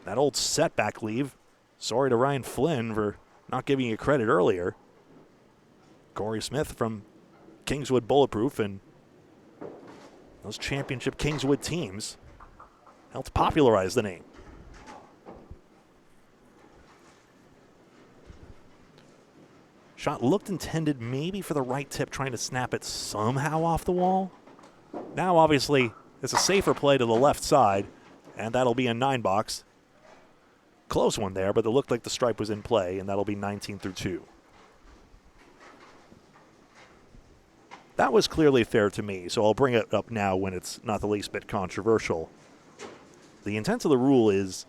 That old setback leave, sorry to Ryan Flynn for not giving you credit earlier. Corey Smith from Kingswood Bulletproof and those championship Kingswood teams helped popularize the name. Shot looked intended maybe for the right tip, trying to snap it somehow off the wall. Now, obviously, it's a safer play to the left side, and that'll be a 9 box. Close one there, but it looked like the stripe was in play, and that'll be 19 through 2. That was clearly fair to me, so I'll bring it up now when it's not the least bit controversial. The intent of the rule is,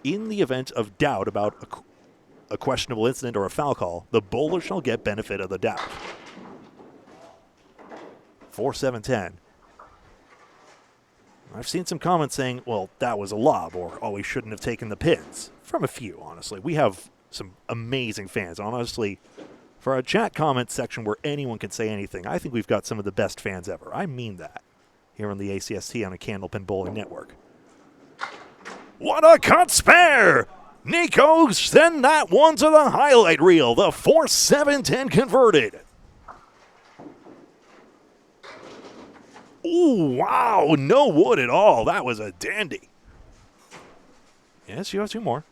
in the event of doubt about a questionable incident or a foul call, the bowler shall get benefit of the doubt. 4-7-10. I've seen some comments saying, well, that was a lob, or, oh, he shouldn't have taken the pins. From a few, honestly. We have some amazing fans. Honestly, for a chat comment section where anyone can say anything, I think we've got some of the best fans ever. I mean that. Here on the ACST on a Candlepin Bowling Network. What a cut spare! Nico, send that one to the highlight reel. The 4-7-10 converted. Ooh, wow, no wood at all. That was a dandy. Yes, you have two more.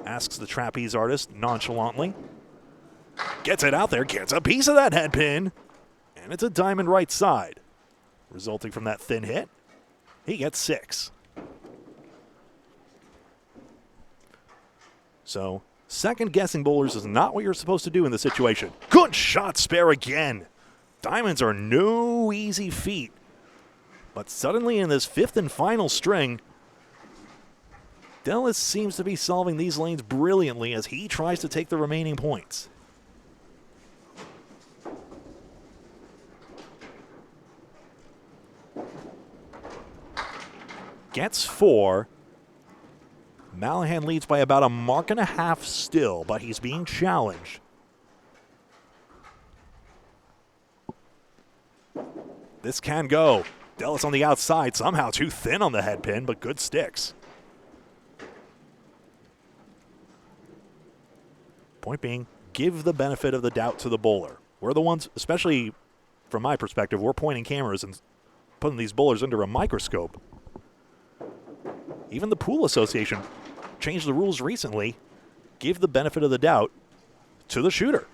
Asks the trapeze artist nonchalantly. Gets it out there, gets a piece of that head pin. And it's a diamond right side. Resulting from that thin hit, he gets 6. So, second-guessing bowlers is not what you're supposed to do in this situation. Good shot spare again. Diamonds are no easy feat. But suddenly in this 5th and final string, Dellas seems to be solving these lanes brilliantly as he tries to take the remaining points. Gets 4. Mallahan leads by about a mark and a half still, but he's being challenged. This can go. Dellas on the outside, somehow too thin on the head pin, but good sticks. Point being, give the benefit of the doubt to the bowler. We're the ones, especially from my perspective, we're pointing cameras and putting these bowlers under a microscope. Even the Pool Association changed the rules recently. Give the benefit of the doubt to the shooter.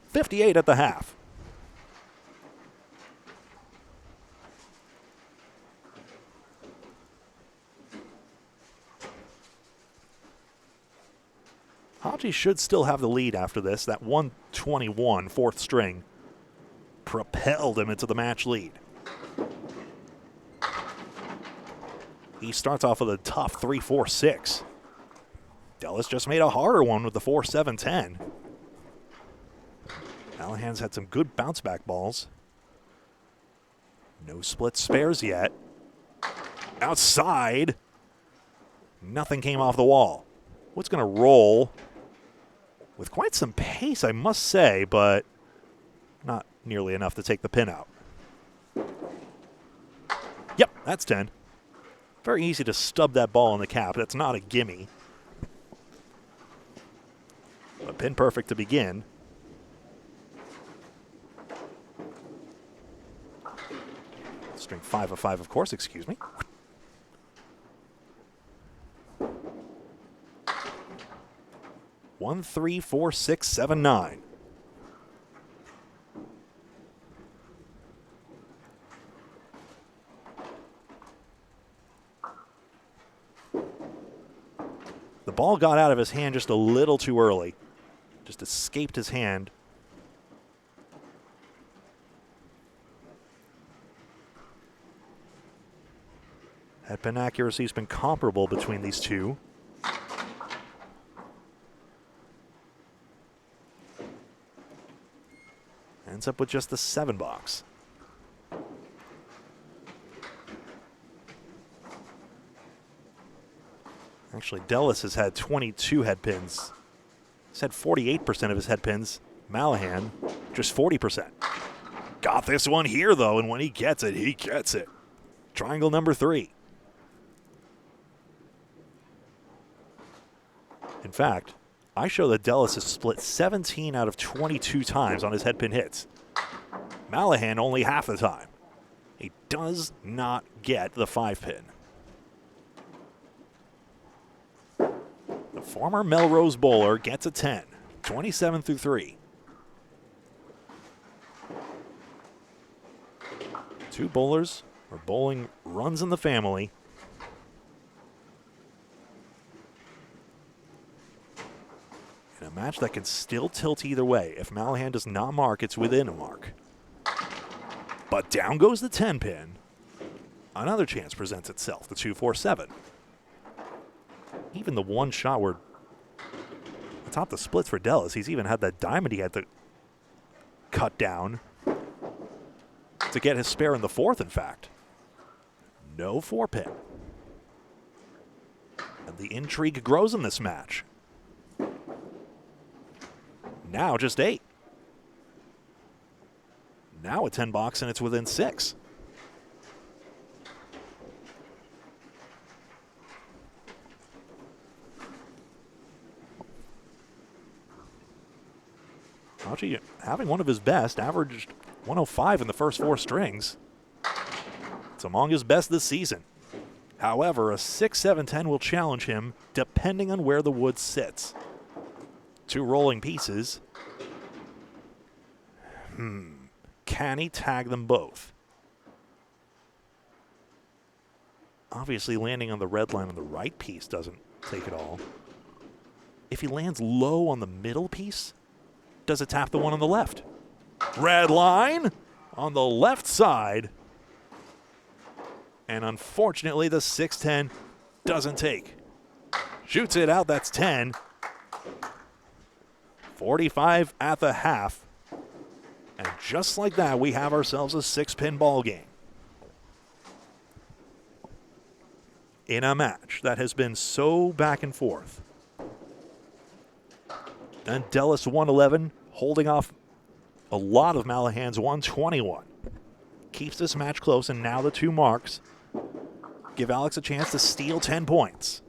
58 at the half. Hodge should still have the lead after this. That 121 fourth string propelled him into the match lead. He starts off with a tough 3-4-6. Dellas just made a harder one with the 4-7-10. Mallahan's had some good bounce back balls. No split spares yet. Outside. Nothing came off the wall. Wood's going to roll with quite some pace, I must say, but not nearly enough to take the pin out. Yep, that's 10. Very easy to stub that ball in the cap. That's not a gimme. But pin perfect to begin. String 5 of 5, of course, excuse me. One, 3, 4, 6, 7, 9. The ball got out of his hand just a little too early. Just escaped his hand. Head pin accuracy has been comparable between these two. Ends up with just the 7 box. Actually, Dellas has had 22 head pins. He's had 48% of his head pins. Mallahan, just 40%. Got this one here, though, and when he gets it, he gets it. Triangle number 3. In fact, I show that Dellas has split 17 out of 22 times on his head pin hits. Mallahan only half the time. He does not get the 5 pin. The former Melrose bowler gets a 10, 27 through 3. Two bowlers are bowling runs in the family. In a match that can still tilt either way. If Mallahan does not mark, it's within a mark. But down goes the 10 pin. Another chance presents itself, the 2-4-7. Even the one shot where atop the splits for Dellas, he's even had that diamond he had to cut down. to get his spare in the fourth, in fact. No 4-pin. And the intrigue grows in this match. Now just 8. Now a 10 box, and it's within 6. Hodge having one of his best, averaged 105 in the first 4 strings. It's among his best this season. However, a 6-7-10 will challenge him depending on where the wood sits. 2 rolling pieces. Can he tag them both? Obviously, landing on the red line on the right piece doesn't take it all. If he lands low on the middle piece, does it tap the one on the left? Red line on the left side. And unfortunately, the 6-10 doesn't take. Shoots it out, that's 10. 45 at the half. And just like that, we have ourselves a 6-pin ball game. In a match that has been so back and forth. And Dellas 111 holding off a lot of Mallahan's 121. Keeps this match close, and now the 2 marks give Alex a chance to steal 10 points.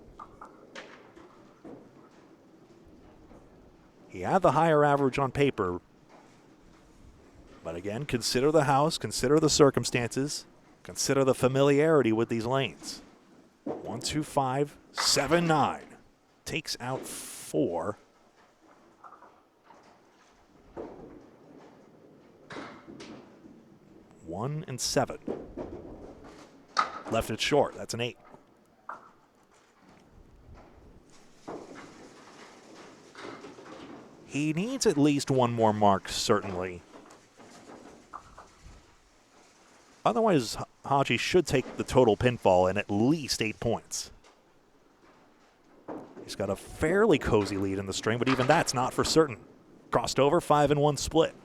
He had the higher average on paper, but again, consider the house, consider the circumstances, consider the familiarity with these lanes. 1, 2, 5, 7, 9. Takes out 4. One and 7. Left it short. That's an 8. He needs at least 1 more mark, certainly. Otherwise, Hodge should take the total pinfall and at least 8 points. He's got a fairly cozy lead in the string, but even that's not for certain. Crossed over, 5-1 split.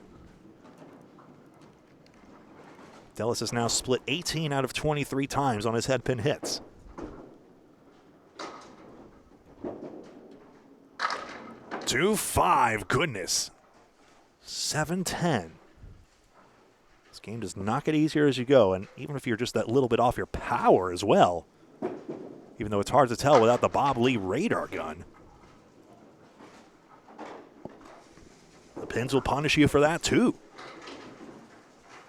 Dellas has now split 18 out of 23 times on his headpin hits. Two, 5, goodness. 7-10. This game does not get easier as you go, and even if you're just that little bit off your power as well, even though it's hard to tell without the Bob Lee radar gun. The pins will punish you for that too.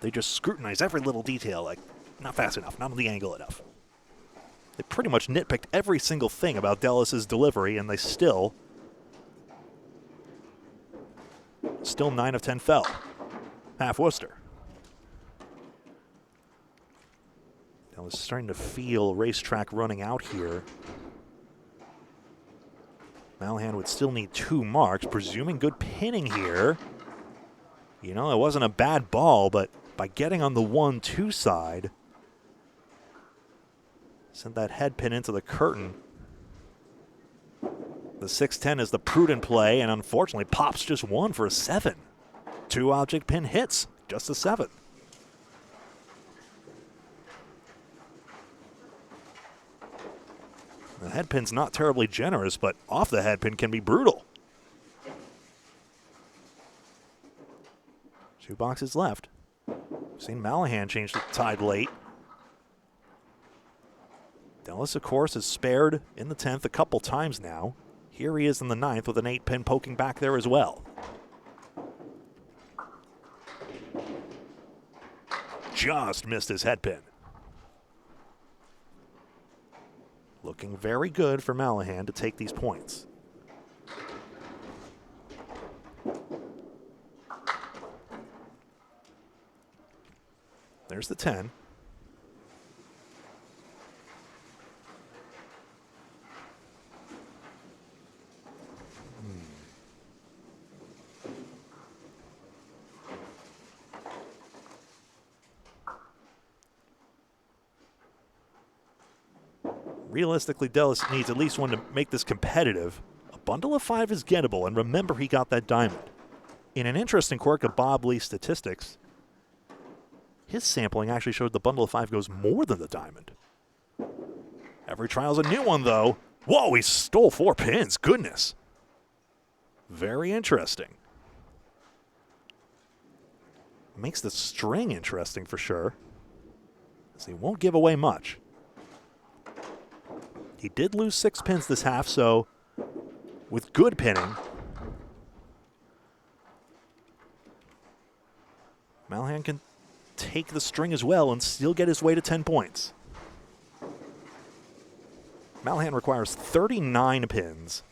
They just scrutinize every little detail, like not fast enough, not on the angle enough. They pretty much nitpicked every single thing about Dellas's delivery, and they still 9 of 10 fell. Half Worcester. Dellas starting to feel racetrack running out here. Mallahan would still need 2 marks, presuming good pinning here. You know, it wasn't a bad ball, but by getting on the 1-2 side, sent that head pin into the curtain. The 6-10 is the prudent play, and unfortunately pops just 1 for a 7. 2 object pin hits, just a 7. The head pin's not terribly generous, but off the head pin can be brutal. 2 boxes left. Seen Mallahan change the tide late. Dellas, of course, has spared in the 10th a couple times now. Here he is in the 9th with an 8-pin poking back there as well. Just missed his head pin. Looking very good for Mallahan to take these points. There's the 10. Realistically, Dellas needs at least 1 to make this competitive. A bundle of 5 is gettable, and remember he got that diamond. In an interesting quirk of Bob Lee's statistics, His sampling actually showed the bundle of 5 goes more than the diamond. Every trial's a new one, though. Whoa, he stole 4 pins. Goodness. Very interesting. Makes the string interesting for sure, as he won't give away much. He did lose 6 pins this half, so with good pinning, Mallahan can take the string as well and still get his way to 10 points. Mallahan requires 39 pins.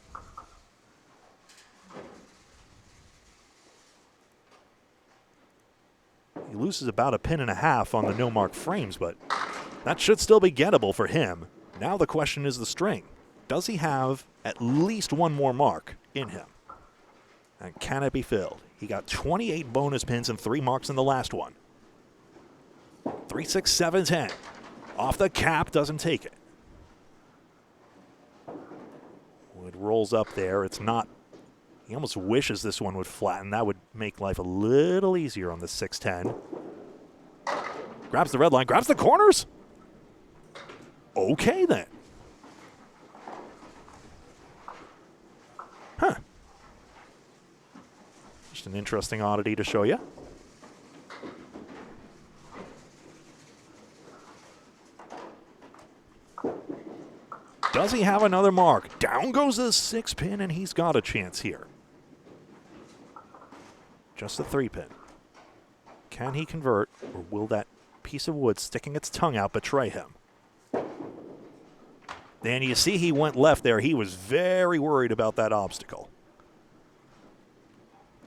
He loses about a pin and a half on the no-mark frames, but that should still be gettable for him. Now the question is the string. Does he have at least one more mark in him? And can it be filled? He got 28 bonus pins and 3 marks in the last one. 3, 6, 7, 10. Off the cap, doesn't take it. It rolls up there. It's not. He almost wishes this one would flatten. That would make life a little easier on the 6-10. Grabs the red line, grabs the corners. Okay, then. Huh. Just an interesting oddity to show you. Does he have another mark? Down goes the 6-pin, and he's got a chance here. Just a 3-pin. Can he convert, or will that piece of wood sticking its tongue out betray him? And you see he went left there. He was very worried about that obstacle.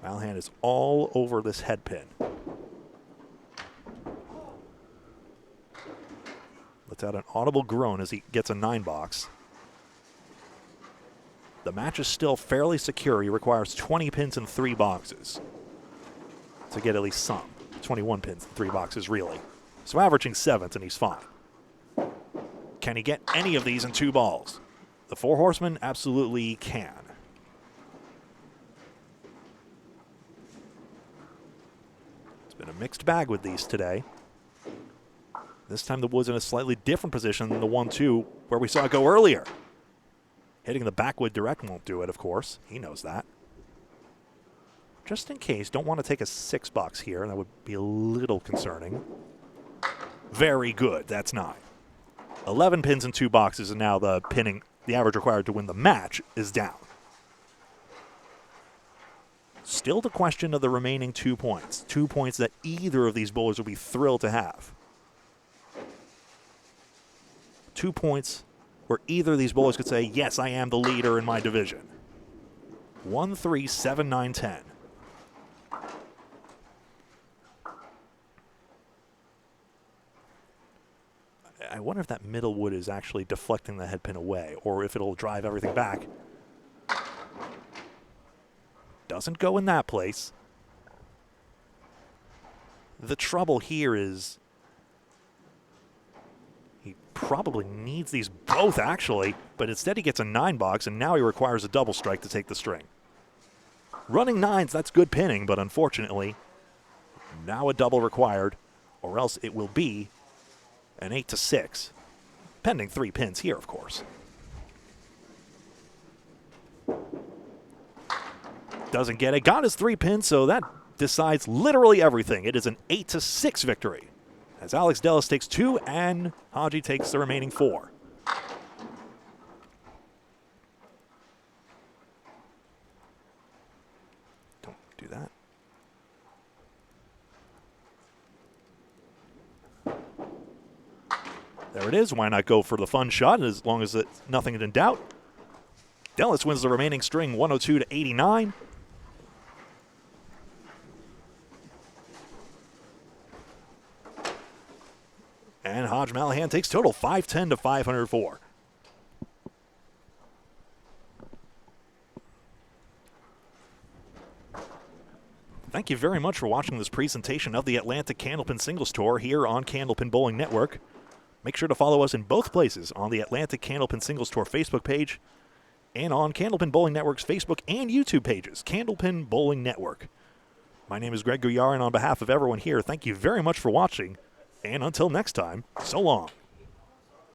Mallahan is all over this head pin. Lets out an audible groan as he gets a 9-box. The match is still fairly secure. He requires 20 pins and 3 boxes to get at least some. 21 pins and 3 boxes, really. So averaging 7th, and he's fine. Can he get any of these in 2 balls? The 4 horsemen absolutely can. It's been a mixed bag with these today. This time the wood's in a slightly different position than the 1-2 where we saw it go earlier. Hitting the backwood direct won't do it, of course. He knows that. Just in case, don't want to take a 6-box here. That would be a little concerning. Very good. That's 9. 11 pins and 2 boxes, and now the average required to win the match is down. Still the question of the remaining 2 points. 2 points that either of these bowlers would be thrilled to have. 2 points where either of these bowlers could say, yes, I am the leader in my division. 1, 3, 7, 9, 10. I wonder if that middle wood is actually deflecting the head pin away, or if it'll drive everything back. Doesn't go in that place. The trouble here is he probably needs these both, actually, but instead he gets a 9-box, and now he requires a double strike to take the string. Running 9s, that's good pinning, but unfortunately, now a double required, or else it will be an 8-6, pending 3 pins here, of course. Doesn't get it. Got his 3 pins, so that decides literally everything. It is an 8-6 victory, as Alex Dellas takes 2 and Hodgie takes the remaining 4. Don't do that. There it is. Why not go for the fun shot as long as it's nothing in doubt? Dellas wins the remaining string 102-89. And Hodge-Mallahan takes total 510-504. Thank you very much for watching this presentation of the Atlantic Candlepin Singles Tour here on Candlepin Bowling Network. Make sure to follow us in both places on the Atlantic Candlepin Singles Tour Facebook page and on Candlepin Bowling Network's Facebook and YouTube pages, Candlepin Bowling Network. My name is Greg Gouillart, and on behalf of everyone here, thank you very much for watching. And until next time, so long.